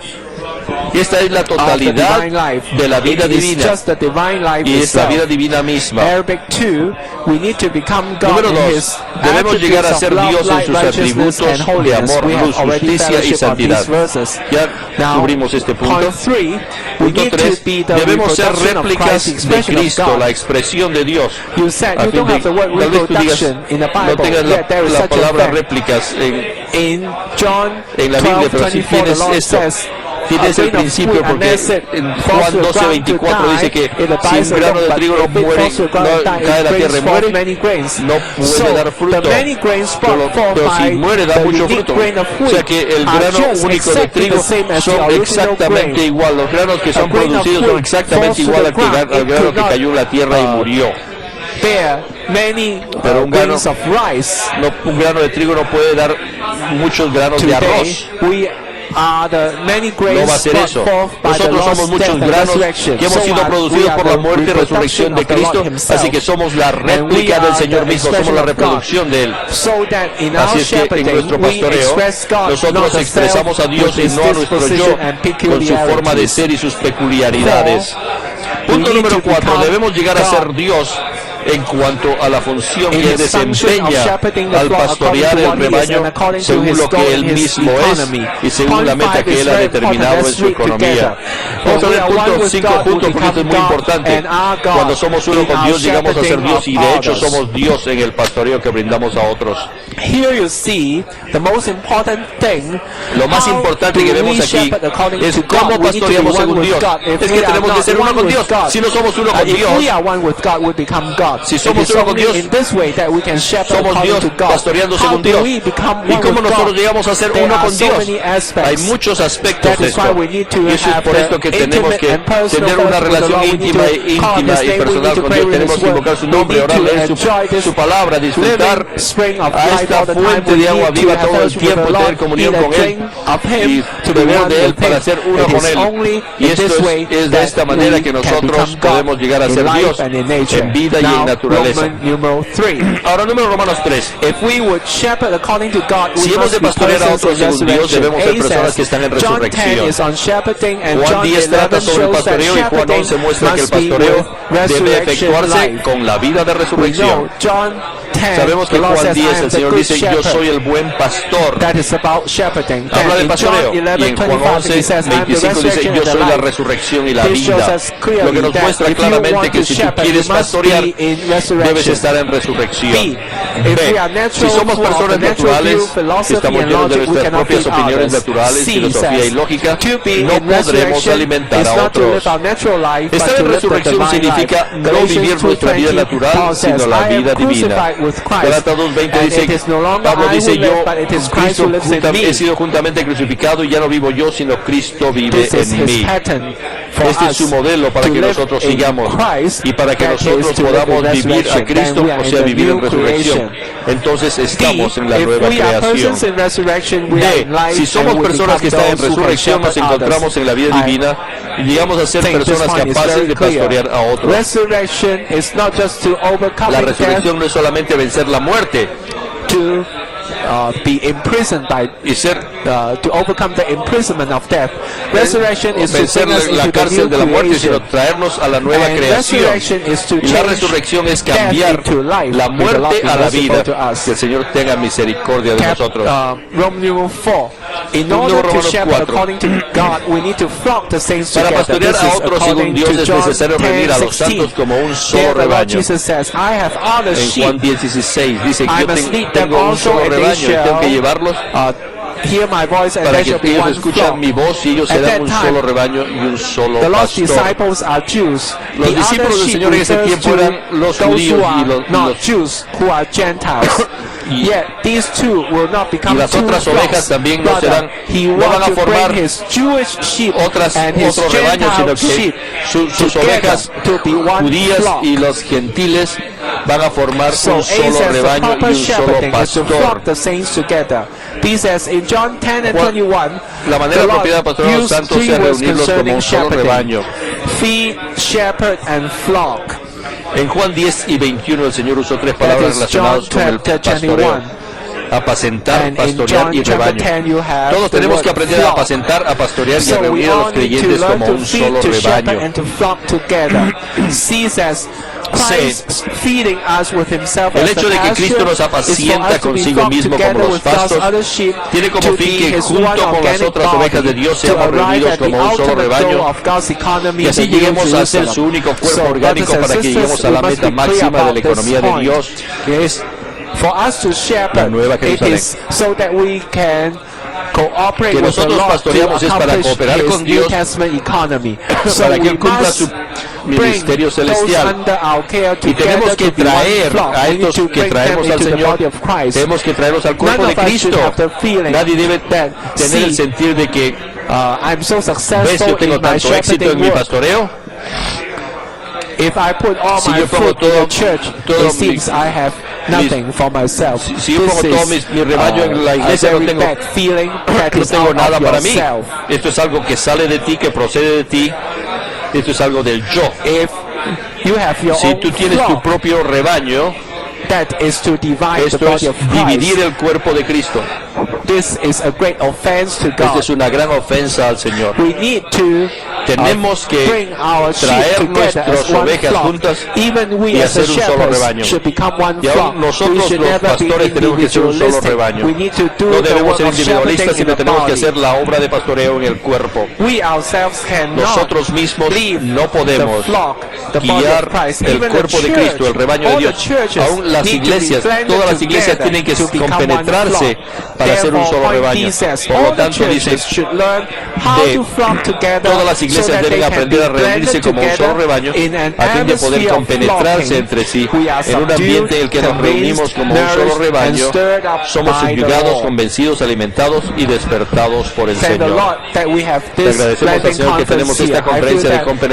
A: Y esta es la
B: of the
A: totalidad
B: divine life.
A: de la vida
B: It is
A: divina.
B: just the divine life
A: Y es la
B: itself.
A: vida divina misma.
B: Arabic 2, we need to become God
A: Número
B: in
A: 2,
B: His
A: debemos llegar a
B: attributes
A: ser
B: of love,
A: Dios en
B: light,
A: sus
B: righteousness,
A: atributos
B: and
A: de
B: holiness.
A: amor,
B: We have
A: luz,
B: already
A: justicia y
B: fellowship on these
A: santidad.
B: verses.
A: Ya
B: Now,
A: cubrimos este punto.
B: point 3, we
A: Punto
B: need
A: 3,
B: to be the
A: debemos ser
B: reproduction of
A: réplicas
B: Christ, the
A: de
B: expression of
A: Cristo,
B: God.
A: la expresión de Dios.
B: You said
A: A
B: you
A: fin
B: don't
A: de-
B: have the word
A: tal vez tú digas,
B: reproduction in the
A: no
B: Bible.
A: tengas
B: Yeah, there is
A: la
B: such a
A: palabra
B: thing.
A: réplicas
B: In John
A: en la Biblia, pero si
B: 12:24, the
A: tienes
B: Lord
A: esto,
B: says,
A: tienes el principio, porque en Juan 12:24 dice que si un grano de trigo no muere, no cae a la tierra y muere, no puede dar fruto. Pero si muere da mucho fruto. O sea que el grano único de trigo son exactamente igual. Los granos que son producidos son exactamente igual al grano que cayó en la tierra y murió. Pero un grano de trigo no puede dar muchos granos de arroz. No va a ser eso. Nosotros somos muchos granos que hemos sido producidos por la muerte y resurrección de Cristo, así que somos la réplica del Señor mismo, somos la reproducción de Él. Así es que en nuestro pastoreo nosotros expresamos a Dios y no a nuestro yo, con su forma de ser y sus peculiaridades. Punto número 4, debemos llegar a ser Dios en cuanto a la función que él desempeña al pastorear el rebaño según lo que él mismo es y según la meta que él ha determinado en su economía. Vamos a ver el punto 5 juntos porque esto es muy importante. Cuando somos uno con Dios llegamos a ser Dios y de hecho somos Dios en el pastoreo que brindamos a otros.
B: Here you see the most important thing.
A: Lo más importante que vemos aquí es cómo pastoreamos según Dios. Es que tenemos que ser uno con Dios. Si no somos uno con Dios, si somos uno con Dios, somos Dios pastoreando según Dios. ¿Y cómo nosotros llegamos a ser uno con Dios? Hay muchos aspectos de esto. Y eso es por esto que tenemos que tener una relación íntima y personal con Dios. Tenemos que invocar su nombre, orar, leer su palabra, disfrutar a esta fuente de agua viva todo el tiempo, tener comunión con Él y beber de Él para ser uno con Él. Y esto es de esta manera que nosotros podemos llegar a ser Dios en vida y en naturaleza. Ahora, número Romanos 3. Si hemos de pastorear a otros según Dios, debemos ser personas que están en resurrección. Juan 10 trata sobre el pastoreo y Juan 11 muestra que el pastoreo debe efectuarse con la vida de resurrección. Sabemos que en Juan 10 el Señor dice, yo soy el buen pastor. Habla de pastoreo. Y en Juan 11, 25 dice, yo soy la resurrección y la vida. Lo que nos muestra claramente que si tú quieres pastorear, debes estar en resurrección. B. Si somos personas naturales, que estamos llenos de nuestras propias opiniones naturales, filosofía y lógica, no podremos alimentar a otros. Estar en resurrección significa no vivir nuestra vida natural, sino la vida divina. Gálatas 2:20 dice, Pablo dice, yo Cristo he sido juntamente crucificado y ya no vivo yo, sino Cristo vive en mí. Este es su modelo para que nosotros sigamos y para que nosotros podamos vivir a Cristo, o sea, vivir en resurrección. Entonces estamos en la nueva creación. D. Si somos personas que están en resurrección, nos encontramos en la vida divina y llegamos a ser personas capaces de pastorear a otros. La resurrección no es solamente vencer la muerte,
B: be imprisoned by to overcome the imprisonment of death. Resurrection is to bring us
A: la
B: into the
A: cárcel
B: new
A: de la muerte,
B: creation.
A: sino traernos a la nueva
B: And
A: creación.
B: resurrection is to
A: Y la
B: change
A: resurrección es cambiar
B: death into life.
A: la
B: May the Lord
A: muerte
B: be
A: a la vida.
B: merciful to us.
A: Que el Señor tenga misericordia de nosotros.
B: Romans 4. In
A: Número
B: order to
A: Romanos
B: shepherd
A: 4.
B: according to God, we need to flock the saints
A: Para
B: together.
A: pastorear
B: This
A: a
B: is
A: otros según
B: according
A: Dios
B: to
A: es
B: John
A: necesario reunir a los
B: 10:16.
A: santos como un solo
B: There the Lord
A: rebaño.
B: Jesus says, I have other
A: En
B: sheep.
A: Juan 10:16 dice que
B: I
A: yo
B: must lead them
A: tengo un
B: also,
A: solo
B: and they
A: rebaño y tengo que
B: shall
A: llevarlos
B: hear my voice, and
A: para
B: there
A: que
B: shall be
A: ellos
B: one
A: escuchan
B: flock.
A: mi voz y ellos
B: At
A: serán
B: that
A: un
B: time,
A: solo rebaño y un solo
B: The Lord's
A: pastor.
B: disciples are Jews.
A: Los
B: The
A: discípulos
B: other
A: del
B: sheep
A: Señor en ese
B: refers
A: tiempo
B: to
A: eran los
B: those
A: judíos
B: who are
A: y los
B: not Jews, who are Gentiles. Yet these two will not
A: y
B: become
A: las
B: two
A: otras
B: flocks.
A: ovejas también no
B: Rather,
A: serán,
B: he
A: no van
B: wants
A: a
B: to
A: formar
B: bring his Jewish sheep and his
A: otro rebaño, sino
B: Gentile
A: que
B: sheep
A: sus
B: together
A: ovejas
B: to be one
A: judías
B: flock.
A: y los gentiles van a formar
B: So
A: un
B: A
A: solo
B: says the
A: rebaño y
B: proper
A: un solo
B: shepherding is to
A: pastor.
B: flock the saints together. B says in John 10 and 21,
A: La manera
B: the Lord
A: apropiada de pastorear a los
B: used
A: santos
B: three
A: es
B: words
A: reunirlos como
B: concerning
A: un solo
B: shepherding:
A: rebaño.
B: feed, shepherd, and flock.
A: En Juan 10 y 21 el Señor usó tres
B: That
A: palabras
B: is John
A: relacionadas con el
B: chapter
A: pastoreo:
B: 21.
A: apacentar,
B: And in
A: pastorear
B: John
A: y
B: chapter
A: rebaño.
B: 10 you have
A: Todos
B: the
A: tenemos
B: word
A: que aprender a
B: flock.
A: apacentar, a pastorear y a
B: So we
A: reunir a los
B: all need to
A: creyentes
B: learn
A: como
B: to
A: un
B: feed,
A: solo
B: to shepherd,
A: rebaño.
B: and to flock together. C says Christ feeding us with himself
A: El
B: as
A: hecho
B: the
A: de que Cristo nos
B: pasture is for
A: apacienta
B: us to be
A: consigo
B: flocked
A: mismo como
B: together
A: los
B: with God's
A: pastos
B: other sheep
A: tiene como
B: to
A: fin
B: be
A: que
B: his
A: junto
B: one
A: con las
B: organic
A: otras ovejas de
B: body,
A: Dios
B: to
A: seamos
B: arrive
A: reunidos
B: at the
A: como un solo
B: ultimate goal
A: rebaño,
B: of God's economy
A: y
B: in the
A: así
B: New
A: lleguemos a ser
B: Jerusalem.
A: su único cuerpo
B: So,
A: orgánico
B: brothers and
A: para que lleguemos
B: sisters,
A: a la
B: we must
A: meta
B: be clear
A: máxima de la
B: about this
A: economía de
B: point.
A: Dios, que es
B: For us to
A: la
B: shepherd,
A: Nueva
B: it
A: Jerusalén.
B: is so that we can cooperate
A: Que
B: with the
A: nosotros
B: Lord to
A: pastoreamos es para
B: accomplish
A: cooperar
B: His
A: con
B: New
A: Dios
B: Testament economy. So
A: para que
B: we
A: Él cumpla
B: must
A: su
B: bring
A: ministerio
B: those
A: celestial.
B: under our care
A: Y tenemos
B: together
A: que
B: to be one
A: traer
B: flock.
A: a
B: We need
A: estos
B: to
A: que
B: bring
A: traemos
B: them
A: al
B: into the
A: Señor,
B: body of Christ.
A: tenemos que traerlos al cuerpo
B: None
A: de
B: of us should
A: Cristo.
B: have the feeling
A: Nadie debe
B: that,
A: tener el
B: see,
A: sentir de que,
B: I'm so
A: ves,
B: successful
A: yo tengo
B: in my
A: tanto éxito en
B: shepherding
A: mi
B: work.
A: pastoreo.
B: If I put all
A: Si
B: my
A: yo pongo
B: fruit in
A: todo-
B: the church,
A: todo
B: it seems I have nothing for myself.
A: Si yo pongo todo mi rebaño en la iglesia,
B: a
A: no
B: very
A: tengo,
B: bad feeling that
A: no
B: is
A: tengo
B: out
A: nada
B: of
A: para mí.
B: yourself.
A: Esto es algo que sale de ti, que procede de ti. Esto es algo del yo.
B: If you have your
A: Si
B: own
A: tú tienes tu
B: flock,
A: propio rebaño,
B: that is to divide the
A: esto
B: body
A: es
B: of Christ.
A: dividir el cuerpo de Cristo.
B: This is a great offense to
A: Esta
B: God.
A: es una gran ofensa al Señor.
B: We need to
A: Tenemos que
B: bring our sheep
A: traer
B: together as
A: nuestras
B: one
A: ovejas
B: flock.
A: juntas
B: Even we
A: y
B: as the
A: hacer un solo
B: shepherds
A: rebaño.
B: should become one
A: Y
B: flock.
A: aún
B: We
A: nosotros
B: should
A: los
B: never be
A: pastores tenemos que ser un solo
B: individualistic.
A: rebaño.
B: We need to do
A: No
B: the
A: debemos
B: work
A: ser
B: of
A: individualistas,
B: shepherding in
A: sino
B: the
A: tenemos que
B: body.
A: hacer la obra de pastoreo en el cuerpo.
B: We ourselves cannot
A: Nosotros mismos
B: leave
A: no podemos
B: the flock, the body of
A: guiar
B: Christ.
A: el
B: Even
A: cuerpo
B: the
A: de Cristo, el
B: church,
A: rebaño de
B: all the
A: Dios.
B: churches
A: Aún las
B: need to be
A: iglesias,
B: blended
A: todas las iglesias
B: together
A: tienen que
B: to become one
A: compenetrarse
B: flock.
A: para ser un
B: Therefore,
A: solo
B: point
A: rebaño.
B: B says,
A: Por
B: all
A: lo
B: the
A: tanto, dice,
B: churches should learn how to flock together
A: todas las
B: so
A: iglesias
B: that
A: deben
B: they can
A: aprender a
B: be
A: reunirse
B: blended
A: como un solo rebaño
B: together in an
A: a fin de poder
B: atmosphere of
A: compenetrarse
B: flocking.
A: entre sí
B: We are
A: en un ambiente en el que nos
B: subdued,
A: reunimos como un solo
B: nourished, and
A: rebaño.
B: stirred up
A: Somos
B: by the
A: subyugados,
B: Lord.
A: convencidos, alimentados y despertados por el
B: Thank the
A: Señor.
B: Lord that we have
A: Te
B: this
A: agradecemos al
B: blending
A: Señor que tenemos
B: conference
A: esta
B: here. I feel
A: conferencia de
B: that in this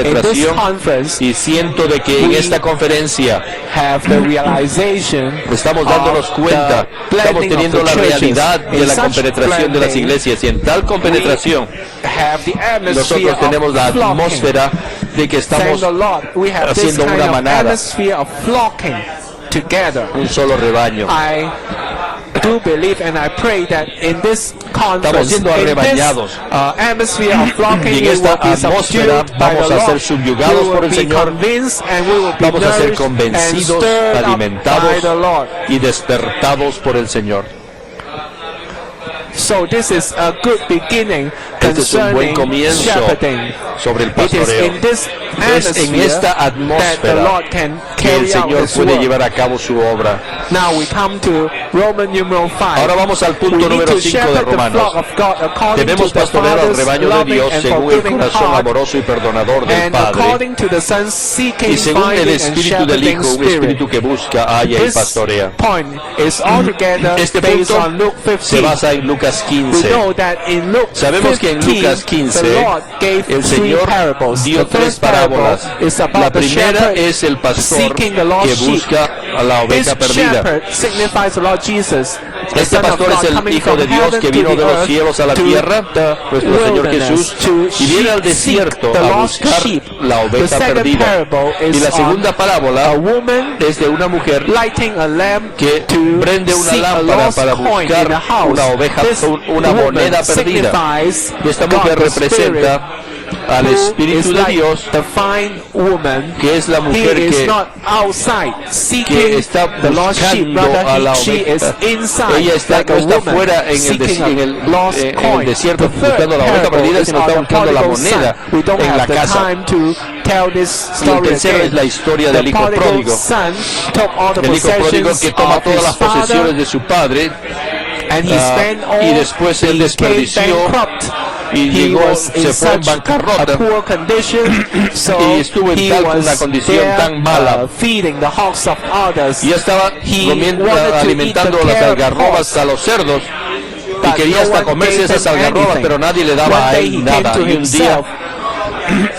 A: compenetración
B: conference
A: y siento de que en
B: we
A: esta conferencia
B: have the realization
A: estamos dándonos
B: of
A: cuenta,
B: the
A: estamos
B: blending
A: teniendo
B: of the
A: la
B: churches.
A: realidad de
B: In
A: la
B: such
A: compenetración de las
B: blending,
A: iglesias y en tal compenetración
B: have the atmosphere
A: nosotros tenemos la
B: of flocking.
A: atmósfera de que
B: Thank
A: estamos
B: the Lord, we have this
A: haciendo
B: kind
A: una
B: of
A: manada.
B: atmosphere of flocking together.
A: un solo rebaño.
B: I do believe and I pray that in this conference,
A: siendo
B: in this
A: arrebañados.
B: Atmosphere of flocking,
A: Y en
B: we
A: esta
B: will be
A: atmósfera
B: subdued by
A: vamos
B: the
A: a ser
B: Lord.
A: subyugados
B: We
A: por
B: will
A: el
B: be
A: Señor.
B: convinced and we will be
A: Vamos a ser
B: nourished and
A: convencidos,
B: stirred up by
A: alimentados
B: the Lord.
A: y despertados por el Señor.
B: So this is a good beginning
A: Este es un buen
B: concerning
A: comienzo
B: shepherding.
A: sobre el
B: It is
A: pastoreo.
B: in this
A: Es en esta
B: atmosphere that the
A: atmósfera
B: Lord can
A: que el
B: carry out
A: Señor
B: His
A: puede
B: work.
A: llevar a cabo su obra.
B: Now we come to Roman numeral 5.
A: Ahora vamos al punto
B: We need
A: número
B: to
A: 5 de
B: shepherd the
A: Romanos.
B: flock of God according
A: Debemos
B: to the
A: pastorear al
B: Father's
A: rebaño de
B: loving
A: Dios
B: and
A: según el
B: forgiving
A: corazón
B: heart,
A: amoroso y perdonador del
B: and
A: Padre
B: according to the Son's seeking,
A: y según el
B: finding, and
A: Espíritu del
B: shepherding
A: Hijo, un
B: spirit.
A: Espíritu que busca, halla y
B: This
A: pastorea.
B: point is altogether
A: Este
B: based
A: punto
B: on Luke
A: se
B: 15.
A: basa en Lucas
B: We
A: 15.
B: know that in Luke
A: Sabemos que en
B: 15,
A: Lucas 15
B: the Lord gave
A: el
B: three
A: Señor
B: parables.
A: dio
B: The
A: tres
B: first parable
A: parábolas.
B: is about
A: La
B: the
A: primera
B: shepherd
A: es el pastor
B: seeking the lost
A: que
B: sheep.
A: busca a la
B: This
A: oveja perdida.
B: shepherd signifies the Lord Jesus, the
A: Este
B: Son of
A: pastor
B: God,
A: es el
B: coming
A: Hijo
B: from
A: de Dios
B: heaven
A: que
B: to
A: vino
B: the
A: de los
B: earth
A: cielos a la
B: to
A: tierra,
B: the
A: nuestro Señor
B: wilderness,
A: Jesús,
B: to
A: y viene al
B: seek
A: desierto
B: the
A: a
B: lost
A: buscar
B: sheep.
A: la
B: The
A: oveja
B: second
A: perdida.
B: parable
A: Y
B: is
A: la segunda
B: on
A: parábola
B: a woman
A: es de una mujer
B: lighting a lamp
A: que
B: to
A: prende una
B: seek a
A: lámpara
B: lost
A: para
B: coin in
A: buscar
B: a house.
A: una oveja,
B: This
A: una
B: woman
A: moneda perdida.
B: signifies
A: Y esta
B: God
A: mujer
B: the Spirit,
A: representa al
B: who
A: Espíritu
B: is
A: de
B: like
A: Dios,
B: the fine woman.
A: que es la
B: He
A: mujer
B: is
A: que
B: not outside
A: que
B: seeking
A: está
B: the lost sheep,
A: buscando a
B: rather
A: la
B: she is
A: oveja.
B: inside
A: Ella está,
B: like
A: no
B: a
A: está
B: woman
A: fuera en el,
B: seeking
A: en
B: a
A: el,
B: lost
A: en
B: coin.
A: el desierto
B: The third
A: buscando la oveja
B: parable
A: perdida,
B: is
A: sino
B: on
A: está
B: the
A: buscando la
B: prodigal son.
A: moneda
B: We don't
A: en la
B: have the
A: casa.
B: time to tell this
A: Y el
B: story
A: tercero
B: again.
A: es la historia
B: The
A: del hijo
B: prodigal
A: pródigo.
B: son took all the
A: El hijo pródigo
B: possessions
A: que toma
B: of
A: todas
B: his
A: las
B: father,
A: posesiones de su padre
B: and he spent all.
A: y después él
B: he
A: desperdició
B: became bankrupt.
A: y
B: He
A: llegó,
B: was in
A: se fue en
B: such a
A: bancarrota
B: poor condition, so
A: y estuvo en
B: he
A: tal
B: was
A: una condición
B: there,
A: tan mala.
B: feeding the hogs of others.
A: y ya estaba
B: He
A: comiendo,
B: wanted to
A: alimentando
B: eat the
A: las
B: carrot
A: algarrobas
B: pods,
A: a los cerdos y
B: but
A: quería
B: no
A: hasta
B: one
A: comerse
B: gave
A: esas
B: him
A: algarrobas,
B: anything.
A: pero nadie le daba
B: One
A: a
B: day
A: él
B: he
A: nada.
B: came to
A: Y un día
B: himself.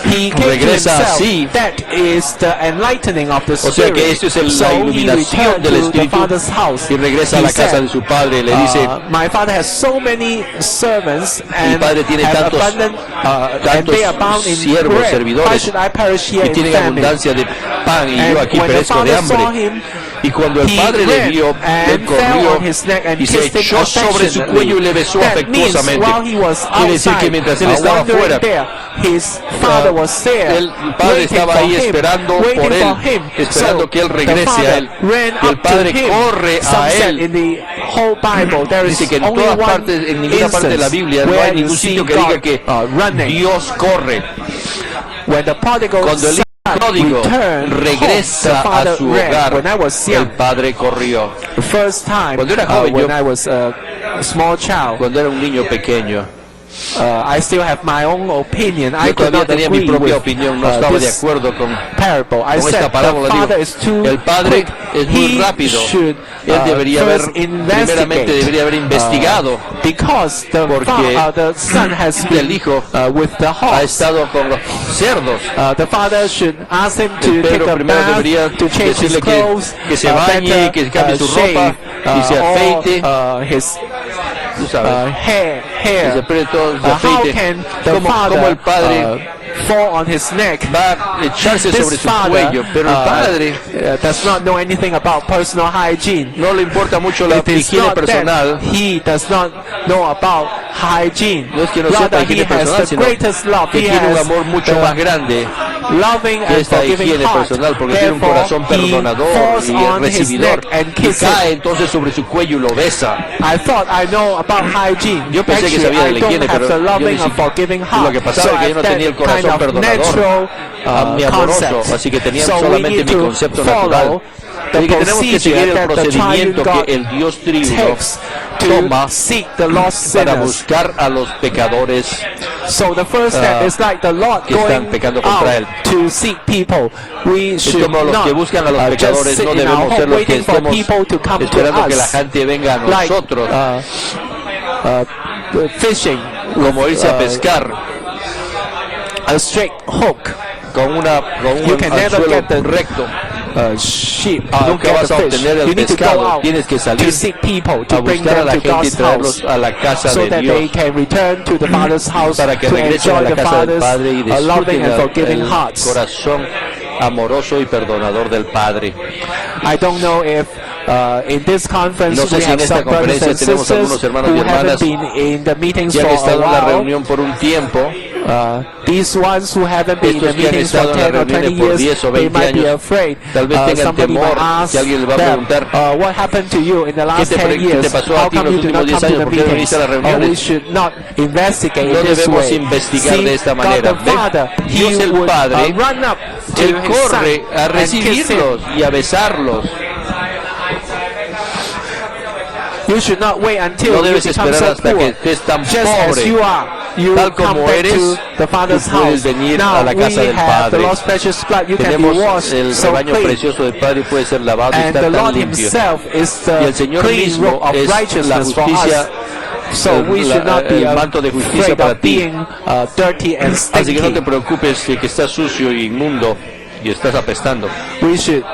B: He came to
A: regresa
B: himself.
A: así.
B: That is the enlightening of the
A: O sea
B: Spirit.
A: que esto es la
B: So he
A: iluminación
B: returned
A: del
B: to the
A: Espíritu
B: Father's house.
A: y regresa a
B: He
A: la casa
B: said,
A: de su padre. Le dice,
B: my father has so many servants and
A: padre tiene
B: have
A: tantos-
B: abundant, and
A: tantos
B: they abound in
A: siervos,
B: bread. Why
A: servidores,
B: should I perish here
A: y
B: in
A: tienen
B: famine?
A: abundancia de pan y
B: And
A: yo aquí
B: when the
A: perezco de
B: father saw
A: hambre.
B: him,
A: Y cuando el
B: he
A: padre le
B: ran
A: vio, él
B: and fell
A: corrió
B: on his neck and
A: y se
B: kissed him
A: echó sobre su cuello y le besó
B: That means
A: afectuosamente.
B: while he was
A: Quiere decir que
B: outside,
A: mientras él estaba
B: wandering
A: fuera,
B: there, his father was there,
A: el padre
B: waiting
A: estaba
B: for
A: ahí
B: him,
A: esperando
B: waiting
A: por él,
B: for him.
A: esperando
B: So
A: que él
B: the
A: regrese
B: father
A: a él.
B: ran
A: Y el
B: up to
A: padre
B: him.
A: corre
B: Some
A: a
B: said
A: él.
B: in the whole Bible there is
A: Dice que en
B: only
A: todas
B: one
A: partes, en ninguna parte de la Biblia, no
B: where
A: hay
B: you
A: ningún
B: see
A: sitio que
B: God,
A: diga que
B: running.
A: Dios corre.
B: When the prodigal
A: Cuando el
B: son
A: pródigo
B: returned
A: regresa
B: home, the father
A: a su
B: ran.
A: hogar,
B: When I was
A: el
B: young,
A: padre corrió.
B: the first time,
A: Cuando era joven,
B: when
A: yo-
B: I was a small child,
A: Cuando era un niño pequeño,
B: I still have my own opinion. I
A: yo
B: could
A: todavía
B: not
A: tenía mi
B: agree
A: propia
B: with
A: opinión, no estaba de
B: this
A: acuerdo con
B: parable. I
A: esta
B: said the
A: parábola.
B: father
A: Digo,
B: is too
A: el padre
B: quick.
A: es muy
B: He
A: rápido.
B: should
A: Él debería haber,
B: first
A: primeramente
B: investigate,
A: debería haber investigado,
B: because the
A: porque
B: the son has
A: el
B: been
A: hijo
B: with the
A: ha
B: horse.
A: estado con los cerdos.
B: The father should ask him to
A: El
B: take
A: Pedro
B: a
A: primero
B: bath,
A: debería
B: to change his
A: decirle
B: clothes,
A: que se bañe,
B: better,
A: que cambie su
B: shave,
A: ropa y se afeite.
B: his
A: Tú sabes.
B: hair hair.
A: se pierde todo el
B: How
A: aceite.
B: can the
A: Como
B: father
A: el padre
B: fall on his neck?
A: va a echarse
B: This
A: sobre su
B: father
A: cuello, pero el padre
B: does not know anything about personal hygiene.
A: no le importa mucho la
B: It is
A: higiene
B: not
A: personal.
B: that he does not know about hygiene.
A: No es que no sepa
B: Rather, he
A: higiene
B: has
A: personal,
B: the
A: sino
B: greatest love.
A: que
B: He
A: tiene un
B: has
A: amor mucho
B: the
A: más grande
B: loving
A: que
B: and
A: esta
B: forgiving
A: higiene
B: heart.
A: personal, porque tiene un
B: Therefore,
A: corazón
B: he
A: perdonador
B: falls
A: y
B: on his
A: recibidor,
B: neck and
A: y
B: kisses
A: cae
B: it.
A: entonces sobre su cuello y lo besa.
B: I thought I know about hygiene.
A: Yo pensé que
B: Actually,
A: sabía de
B: I
A: la
B: don't
A: higiene,
B: have
A: pero
B: the
A: yo
B: loving
A: ni
B: and forgiving
A: lo
B: heart.
A: que pasaba
B: So
A: es que yo no
B: I have
A: tenía el
B: that kind
A: corazón
B: of
A: perdonador,
B: natural
A: mi amoroso,
B: concept.
A: así que tenía
B: So we
A: solamente
B: need
A: mi
B: to
A: concepto
B: follow
A: natural.
B: the
A: Así que tenemos que seguir
B: procedure
A: el
B: that the
A: procedimiento
B: triune
A: que el Dios triuno
B: takes to
A: toma
B: seek the lost
A: para
B: sinners.
A: buscar a los pecadores
B: So the first step is like the Lord
A: que están
B: going
A: pecando contra
B: out
A: él.
B: to seek people. We
A: Es
B: should
A: como los
B: not
A: que buscan a los
B: just
A: pecadores,
B: sit
A: no
B: in our
A: debemos ser
B: home
A: los que
B: waiting for
A: estemos
B: people to come to
A: esperando que la
B: us,
A: gente venga a
B: like
A: nosotros,
B: fishing,
A: como irse a pescar
B: a straight hook.
A: con un
B: You can never
A: anzuelo
B: get the
A: recto.
B: Sheep.
A: Nunca
B: Get
A: vas
B: the
A: a
B: fish.
A: obtener el
B: You need to go
A: pescado.
B: out
A: Tienes que
B: to
A: salir
B: seek people to
A: a
B: bring
A: buscar a
B: them
A: la
B: to
A: gente y
B: God's
A: traerlos
B: house,
A: a la casa
B: so
A: de
B: that
A: Dios,
B: they can return to the Father's house
A: para que
B: to
A: regresen a
B: enjoy
A: la
B: the
A: casa del
B: Father's
A: Padre y
B: loving
A: disfruten
B: and forgiving
A: el
B: hearts.
A: corazón amoroso y perdonador del Padre.
B: I don't know if in this conference
A: No sé
B: we
A: si en
B: have
A: esta
B: some brothers
A: conferencia
B: and
A: tenemos algunos
B: sisters
A: hermanos y
B: who
A: hermanas
B: haven't been in the meetings
A: que
B: for
A: han
B: a
A: estado en la
B: while.
A: reunión por un tiempo.
B: These ones who haven't been in the
A: Estos que han
B: meetings for
A: estado en las
B: 10 or 20
A: reuniones por
B: years,
A: 10 o
B: they
A: 20
B: might be
A: años,
B: afraid.
A: tal vez tengan
B: Somebody
A: temor
B: might ask
A: que alguien les va a
B: them,
A: preguntar,
B: what happened to you in the last 10
A: ¿qué
B: years?
A: te pasó
B: How
A: a ti en
B: come
A: los
B: you do not
A: últimos
B: come
A: 10
B: to
A: años?
B: the
A: ¿Por qué no
B: meetings?
A: viniste a las
B: We
A: reuniones?
B: should not investigate
A: No
B: in this
A: debemos
B: way.
A: investigar
B: See,
A: de esta
B: God
A: manera.
B: the Father,
A: ¿Ves? Dios
B: He
A: el
B: would
A: Padre,
B: run up to
A: Él
B: His Son
A: corre a
B: and kiss him.
A: recibirlos y a besarlos.
B: You should not wait until
A: No
B: you
A: debes
B: become
A: esperar
B: so
A: hasta
B: poor.
A: que estés tan
B: Just as
A: pobre.
B: you are, you
A: Tal
B: come
A: como
B: back
A: eres,
B: to the Father's
A: tú puedes
B: house.
A: venir
B: Now
A: a la casa
B: we
A: del
B: have the
A: Padre.
B: Lord's precious blood. You can be
A: Tenemos
B: washed
A: el
B: so
A: rebaño
B: clean.
A: precioso del Padre, puede ser lavado y
B: And the
A: estar
B: Lord
A: tan limpio.
B: Himself is
A: Y el
B: the
A: Señor
B: clean
A: mismo
B: robe of
A: es la
B: righteousness for
A: justicia,
B: us. So we should not be
A: el manto de justicia
B: afraid
A: para
B: of
A: ti.
B: being dirty and
A: Así que no te
B: stinky.
A: preocupes de que estás sucio y inmundo y estás apestando.
B: We should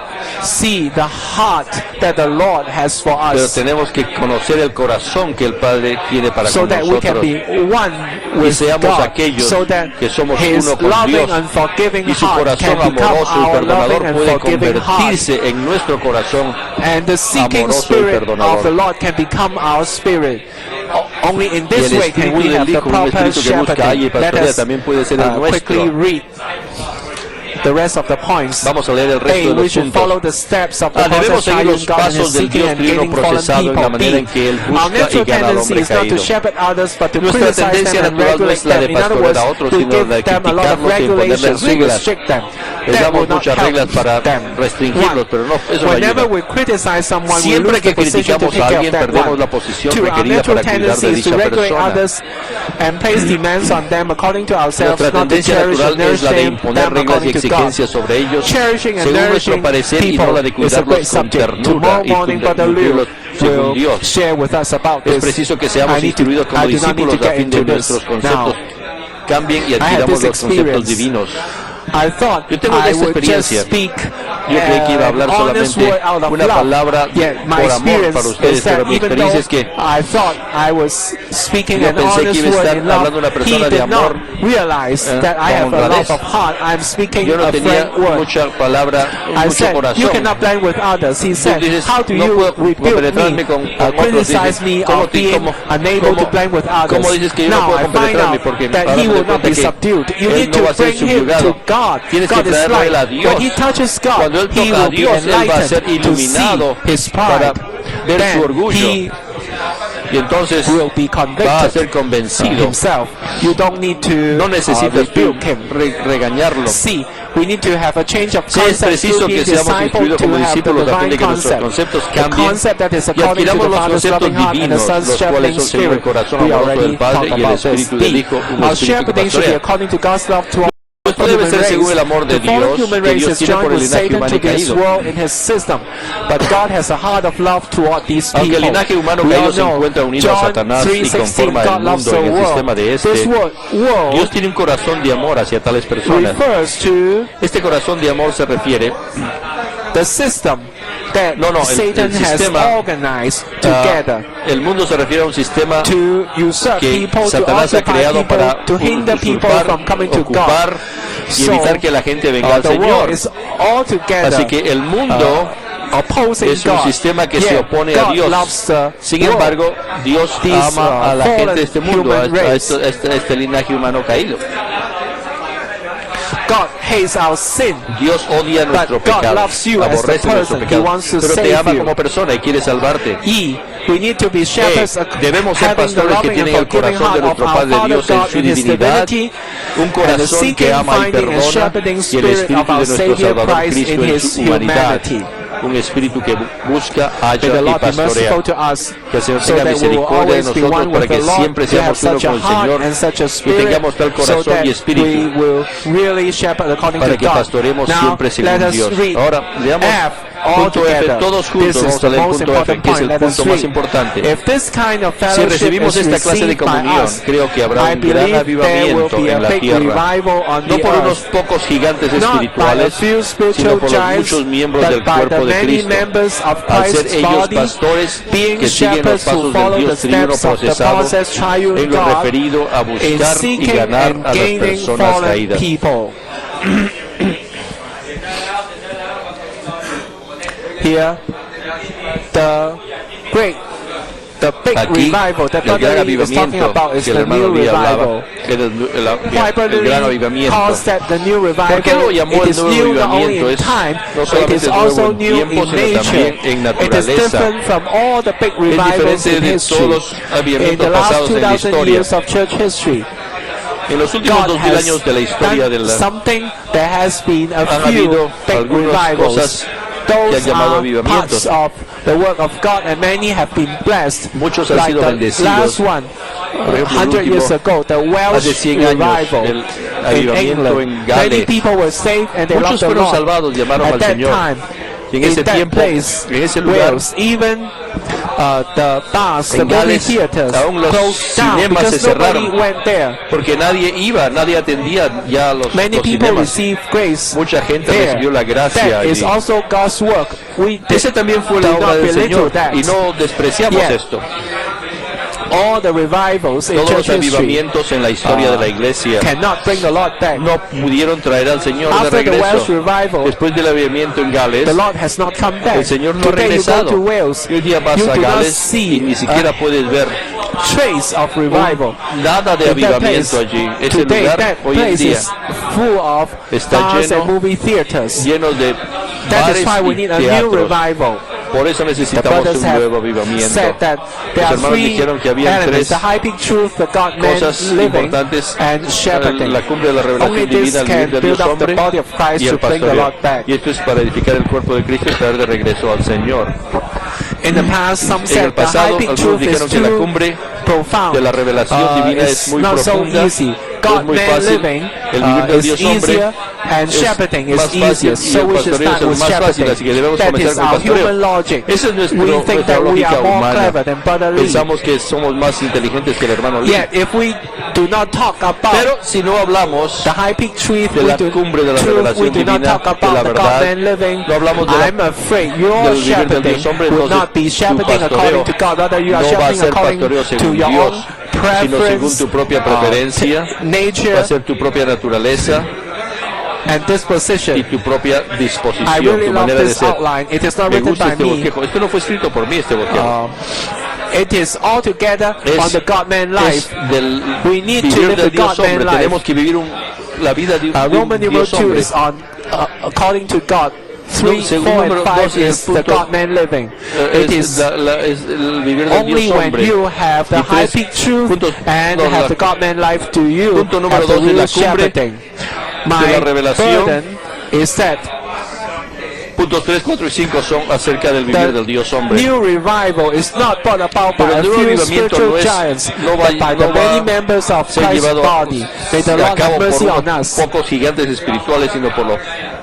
B: see the heart that the Lord has for
A: Pero
B: us,
A: tenemos que conocer el corazón que el Padre tiene para
B: so
A: con
B: that we can
A: nosotros.
B: be one
A: Y
B: with
A: seamos
B: God,
A: aquellos
B: so that
A: que somos
B: His
A: uno con
B: loving
A: Dios.
B: and forgiving
A: Y su
B: heart
A: corazón
B: can become
A: amoroso y
B: our loving
A: perdonador
B: and
A: puede
B: forgiving heart.
A: convertirse en nuestro corazón
B: And the seeking
A: amoroso y
B: spirit
A: perdonador.
B: of the Lord can become our spirit. Only in
A: Y
B: this
A: el
B: way can
A: espíritu
B: we
A: del
B: have the
A: Hijo, un
B: proper
A: espíritu que busca haya y
B: shepherding. Let
A: pastorea,
B: us
A: también puede ser el
B: quickly
A: nuestro.
B: read the rest of the points.
A: Vamos a leer el resto
B: A,
A: de
B: we
A: los
B: should
A: puntos.
B: follow the steps of the
A: Debemos seguir los
B: God in His
A: pasos del
B: seeking
A: Dios
B: and
A: triuno
B: gaining fallen
A: procesado en la
B: people.
A: manera en que Él
B: Our
A: busca y
B: natural
A: gana al
B: tendency
A: hombre
B: is not to
A: caído.
B: shepherd others, but to
A: Nuestra
B: criticize
A: tendencia
B: them and
A: natural no
B: regulate
A: es la de
B: them. In other words,
A: pastorear a otros,
B: to
A: sino la
B: give
A: de
B: them a lot of
A: criticarlos y imponerles
B: regulations, to
A: reglas.
B: restrict them.
A: Les
B: That
A: damos
B: will not
A: muchas
B: help
A: reglas para
B: them.
A: restringirlos, pero no, eso no
B: Whenever
A: ayuda.
B: we criticize someone, we
A: Siempre
B: lose
A: que
B: the position to
A: criticamos
B: take
A: a
B: care of
A: alguien,
B: that
A: perdemos
B: one.
A: la posición
B: Two, our
A: requerida
B: natural
A: para cuidar
B: tendency
A: de
B: is to
A: dicha
B: regulate
A: persona.
B: others and place demands on them according to ourselves,
A: Nuestra
B: not to
A: tendencia
B: cherish and
A: natural es la de
B: nourish
A: imponer
B: them
A: reglas y
B: according to God.
A: exigencias sobre ellos
B: Cherishing and
A: según nuestro
B: nourishing
A: parecer y no la de
B: people is a great
A: cuidarlos con
B: subject.
A: ternura
B: Tomorrow
A: y
B: morning, Brother Liu
A: nutrirlos según
B: will
A: Dios.
B: share with us about
A: Es
B: this.
A: preciso que seamos instruidos como
B: I do not need
A: discípulos
B: to
A: a
B: get
A: fin de
B: into this
A: nuestros
B: now.
A: conceptos cambien y
B: I had
A: adquiramos
B: this
A: los conceptos
B: experience.
A: divinos.
B: I thought
A: Yo tengo
B: I
A: esta
B: would just
A: experiencia.
B: speak
A: Yo creí que iba a hablar
B: an honest
A: solamente
B: word out of
A: una
B: love.
A: palabra
B: Yet my
A: por amor
B: experience
A: para ustedes,
B: is that
A: pero mi
B: even
A: experiencia
B: though
A: es que
B: I thought I was speaking
A: yo
B: an
A: pensé que
B: honest
A: iba a
B: word
A: estar
B: in love,
A: hablando una
B: he
A: persona de
B: did not
A: amor,
B: realize that I have
A: con
B: a lot
A: honradez.
B: of heart. I'm speaking
A: yo no
B: a
A: tenía
B: frank word.
A: mucha palabra,
B: I
A: mucho
B: said, you
A: corazón.
B: cannot blend with others. He said,
A: dices,
B: how do
A: no
B: you
A: puedo
B: rebuke
A: compenetrarme
B: me,
A: con otros.
B: criticize
A: Dices,
B: me
A: ¿cómo
B: of being unable to blend with others?
A: ¿Cómo dices que yo no
B: Now
A: puedo
B: I find
A: compenetrarme?
B: out
A: Porque
B: that
A: ahora
B: he
A: me
B: will
A: doy
B: not
A: cuenta
B: be
A: que
B: subdued. You
A: él
B: need
A: no
B: to
A: va a ser
B: bring him
A: subyugado.
B: to God.
A: Tienes que
B: God is
A: traerlo a él a
B: light.
A: Dios.
B: When he touches God,
A: Cuando él
B: he
A: toca a
B: will be
A: Dios, él va a ser
B: enlightened to see
A: iluminado
B: his
A: para
B: pride.
A: ver su
B: Then
A: orgullo.
B: he
A: Y entonces
B: will be
A: va a
B: convicted
A: ser convencido.
B: himself. You don't need to
A: No necesitas tú
B: rebuke him.
A: regañarlo.
B: See, we need to have a change of
A: Sí, es
B: concept
A: preciso
B: to be
A: que seamos
B: discipled
A: instruidos
B: to
A: como
B: have the
A: discípulos a fin de
B: divine
A: que nuestros
B: concept.
A: conceptos
B: The
A: cambien
B: concept that is
A: y
B: according to
A: adquiramos
B: the
A: los
B: Father's
A: conceptos
B: loving heart and the
A: divinos,
B: Son's
A: los cuales
B: shepherding
A: son según el
B: spirit.
A: corazón
B: We
A: amoroso
B: already
A: del Padre
B: talked
A: y el
B: about this.
A: Espíritu del Hijo, un
B: Our
A: espíritu que
B: shepherding should be
A: pastorea.
B: according to God's love to
A: Esto debe ser según el amor de
B: the fallen
A: Dios
B: human
A: que
B: race
A: Dios
B: is
A: tiene
B: joined
A: por el
B: with
A: linaje
B: Satan
A: humano
B: to
A: y
B: this
A: caído.
B: world in his system, but God has a heart of love toward these people.
A: Aunque el linaje humano
B: We
A: caído
B: all
A: se
B: know
A: encuentra unido a
B: John
A: Satanás y
B: 3:16,
A: conforma
B: God
A: el
B: loves
A: mundo
B: the
A: en el
B: world.
A: sistema de
B: This
A: este,
B: world
A: Dios tiene un corazón de amor hacia tales personas.
B: refers to
A: Este corazón de amor se refiere
B: the system that Satan has organized together.
A: El mundo se refiere a un sistema
B: to usurp
A: que
B: people,
A: Satanás
B: to
A: ha creado
B: occupy
A: para
B: people, to hinder people from coming to
A: ocupar
B: God.
A: y evitar que la gente venga al
B: The world
A: Señor.
B: is altogether
A: Así que el mundo
B: opposing
A: es un
B: God.
A: sistema que
B: Yet
A: se opone
B: God
A: a Dios.
B: loves the
A: Sin
B: world.
A: embargo, Dios
B: This,
A: ama a la
B: fallen
A: gente de este mundo,
B: human
A: a
B: race.
A: este linaje humano caído.
B: God hates our sin.
A: Dios odia nuestro
B: But God
A: pecado,
B: loves you as the
A: aborrece nuestro
B: person. He
A: pecado,
B: wants to
A: pero te
B: save
A: ama
B: you.
A: como persona y quiere salvarte.
B: We need to be shepherds,
A: Debemos ser
B: having the
A: pastores que
B: loving and
A: tienen el
B: forgiving
A: corazón de
B: heart of
A: nuestro
B: our
A: Padre
B: Father
A: Dios en
B: God
A: su
B: in His
A: divinidad,
B: divinity,
A: un
B: and the
A: corazón que
B: seeking,
A: ama y
B: finding, and
A: perdona,
B: shepherding
A: y el
B: spirit of
A: espíritu
B: our
A: de nuestro
B: Savior
A: Salvador
B: Christ in
A: Cristo en
B: His
A: su humanidad,
B: humanity.
A: un espíritu que busca,
B: May
A: halla
B: the
A: y
B: Lord be
A: pastorea.
B: merciful to us,
A: Que el Señor
B: so
A: tenga
B: that we will
A: misericordia de
B: always be
A: nosotros
B: one
A: para
B: with
A: que
B: the Lord,
A: siempre
B: to have
A: seamos uno
B: such a
A: con el
B: heart
A: Señor
B: and such a
A: y
B: spirit,
A: tengamos tal
B: so
A: corazón
B: that
A: y
B: we
A: espíritu
B: will really shepherd according
A: para
B: to
A: que
B: God.
A: pastoremos
B: Now,
A: siempre
B: let
A: según
B: us
A: Dios.
B: read
A: Ahora, leamos
B: F all
A: punto F,
B: together.
A: todos
B: This
A: juntos,
B: is
A: vamos a
B: the
A: leer
B: most
A: punto F,
B: important
A: que es
B: point.
A: el
B: Let us
A: punto más
B: read.
A: importante.
B: If this kind of
A: Si
B: fellowship
A: recibimos
B: is
A: esta clase de
B: received by
A: comunión,
B: us,
A: creo que habrá
B: I
A: un gran
B: believe there will
A: avivamiento
B: be a
A: en la
B: big
A: tierra,
B: revival on
A: no
B: the
A: por unos
B: earth.
A: pocos gigantes
B: Not by a
A: espirituales,
B: few
A: sino
B: spiritual
A: por los
B: giants,
A: muchos miembros del
B: but by
A: cuerpo
B: the
A: de
B: many
A: Cristo,
B: members of
A: al ser
B: Christ's
A: ellos
B: body,
A: pastores
B: being
A: que siguen los
B: shepherds who
A: pasos del
B: follow the
A: Dios triuno
B: steps of the
A: procesado
B: process triune
A: en lo
B: God
A: referido a
B: in
A: buscar y
B: seeking
A: ganar
B: and
A: a las
B: gaining
A: personas
B: fallen
A: caídas.
B: people. Here, the big
A: Aquí,
B: revival that
A: el gran
B: Brother Lee is talking
A: avivamiento
B: about is
A: que el
B: the
A: hermano
B: new
A: Lee
B: revival.
A: hablaba, que era el gran avivamiento.
B: Calls that the new revival.
A: ¿Por qué lo llamó
B: It
A: el
B: is
A: nuevo
B: new not only
A: avivamiento?
B: in
A: Es
B: time,
A: no
B: it
A: solamente
B: is
A: es nuevo
B: also
A: en
B: new
A: tiempo,
B: in
A: sino
B: nature.
A: también en
B: It is
A: naturaleza.
B: different from all the big
A: Es
B: revivals
A: diferente
B: in
A: de
B: history.
A: todos los
B: In
A: avivamientos
B: the last
A: pasados en la
B: 2,000
A: historia.
B: years of church history,
A: En los últimos
B: God
A: 2000
B: has
A: años de la historia de
B: done
A: la
B: something. There has been a
A: han
B: few
A: habido
B: big
A: algunas
B: revivals.
A: cosas que han
B: Those
A: llamado
B: are parts
A: avivamientos.
B: of the work of God, and many have been blessed.
A: Muchos han
B: like
A: sido
B: the
A: bendecidos.
B: last one,
A: Por ejemplo, el
B: 100 years
A: último,
B: ago, the
A: hace
B: Welsh
A: 100 años,
B: revival
A: el
B: in
A: avivamiento en
B: England. Many
A: Gales.
B: people were saved and they loved
A: Muchos
B: the
A: fueron
B: Lord.
A: salvados, llamaron
B: At
A: al
B: that
A: Señor.
B: time,
A: Y en
B: in
A: ese
B: that
A: tiempo,
B: place,
A: en ese lugar,
B: Wales, even the bars, the
A: en
B: movie
A: Gales,
B: theaters
A: aún los
B: closed down
A: cinemas se
B: because nobody
A: cerraron.
B: went there.
A: Porque nadie iba, nadie atendía ya a los
B: Many people
A: cinemas.
B: received grace.
A: Mucha gente
B: there.
A: recibió la gracia
B: That is
A: allí.
B: also God's work. We
A: Ese también fue la
B: do
A: obra
B: not
A: del
B: belittle
A: Señor
B: that.
A: y no despreciamos
B: Yeah.
A: esto.
B: All the revivals in
A: Todos los
B: church history
A: avivamientos en la historia de la iglesia
B: cannot bring the Lord back.
A: no pudieron traer al Señor de
B: After the Welsh
A: regreso.
B: revival,
A: Después del avivamiento en Gales,
B: the Lord has not come back.
A: el Señor no ha
B: Today you go
A: regresado.
B: to Wales,
A: Y hoy día vas
B: you
A: a
B: do not
A: Gales y
B: see
A: ni siquiera puedes ver
B: trace of revival.
A: nada de
B: In that
A: avivamiento
B: place,
A: allí. Ese
B: today
A: lugar
B: that
A: hoy en
B: place
A: día
B: is full of
A: está
B: bars
A: lleno-
B: and movie theaters.
A: lleno de
B: That
A: bares
B: is why we
A: y
B: need a new
A: teatros.
B: revival.
A: Por eso
B: The
A: necesitamos
B: brothers
A: un nuevo avivamiento.
B: said that there
A: Los
B: are
A: hermanos
B: three
A: dijeron que había
B: elements:
A: tres
B: the high peak truth, the God man
A: cosas
B: living,
A: importantes,
B: and shepherding.
A: la cumbre de la revelación
B: Only this
A: divina, el
B: can
A: vivir del
B: build
A: Dios
B: up the
A: hombre
B: body of Christ
A: y
B: to
A: el
B: bring the
A: pastoreo.
B: Lord back.
A: Y esto es para edificar el cuerpo de Cristo y traer de regreso al Señor.
B: In the past, some
A: En el
B: said the high
A: pasado,
B: peak
A: algunos
B: truth is
A: dijeron que la
B: too
A: cumbre
B: profound.
A: de la revelación divina
B: It's
A: es muy
B: not so
A: profunda,
B: easy.
A: es
B: God
A: muy
B: man
A: fácil,
B: living
A: el vivir del
B: is
A: Dios hombre
B: easier, and
A: es
B: shepherding is
A: más fácil
B: easier.
A: y
B: So
A: el
B: we should
A: pastoreo es
B: start
A: el
B: with
A: más fácil,
B: shepherding.
A: así que debemos
B: That
A: comenzar
B: is
A: con el
B: our human
A: pastoreo.
B: logic.
A: Esa es
B: We think
A: nuestra
B: that we
A: lógica
B: are more
A: humana.
B: clever than Brother Lee.
A: Pensamos que somos más inteligentes que el hermano Lee.
B: Yet, if we do not talk about
A: Pero si no hablamos
B: the high peak truth,
A: de la
B: we do,
A: cumbre de la
B: truth, we
A: revelación
B: do not
A: divina,
B: talk
A: de la
B: about the
A: verdad,
B: God man living,
A: no hablamos de la-
B: I'm afraid your
A: del vivir del
B: shepherding
A: Dios hombre,
B: would
A: entonces
B: not be
A: tu
B: shepherding
A: pastoreo
B: according to God. Rather, you are
A: no va a
B: shepherding
A: ser
B: according
A: pastoreo
B: to
A: según
B: your
A: Dios,
B: own
A: sino según tu propia preferencia, va
B: nature,
A: a ser tu propia naturaleza
B: and disposition.
A: y tu propia
B: I
A: disposición,
B: really
A: tu
B: love
A: manera de
B: this
A: ser.
B: outline. It is not
A: Me
B: written
A: gusta
B: by
A: este
B: me.
A: bosquejo. Esto no fue escrito por mí, este bosquejo.
B: It is all together
A: Es-
B: on the God-man
A: Es
B: life.
A: del
B: We need to
A: vivir
B: live
A: del
B: the
A: Dios
B: God-man
A: hombre.
B: life.
A: Tenemos que vivir la vida de un
B: Roman numeral
A: Dios
B: 2
A: hombre.
B: is on according to God. 3,
A: según
B: 4,
A: número
B: and 5
A: 2 es el
B: is the
A: punto-
B: God-man living. It
A: Es
B: is
A: es el vivir del
B: only
A: Dios
B: when
A: hombre.
B: you have the
A: Y
B: high
A: tres
B: peak truth
A: puntos-
B: and
A: no,
B: have
A: la-
B: the God-man life to you,
A: Punto número
B: have the
A: 2 es
B: real
A: la cumbre
B: shepherding.
A: de
B: My
A: la revelación.
B: burden is that
A: Puntos 3, 4 y 5 son acerca del vivir del Dios
B: the
A: hombre.
B: new revival is not brought about by
A: Pero
B: a
A: el nuevo
B: few
A: avivamiento
B: spiritual
A: no es-
B: giants,
A: no va-
B: but by
A: no
B: the
A: va
B: many members of
A: Ser
B: Christ's
A: llevado
B: body. May the
A: a
B: Lord
A: cabo
B: have
A: por
B: mercy on
A: unos
B: us.
A: pocos gigantes espirituales, sino por los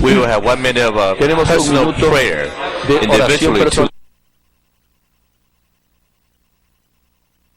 C: we will have 1 minute of
A: Tenemos un
C: personal
A: minuto
C: prayer,
A: de oración
C: individually to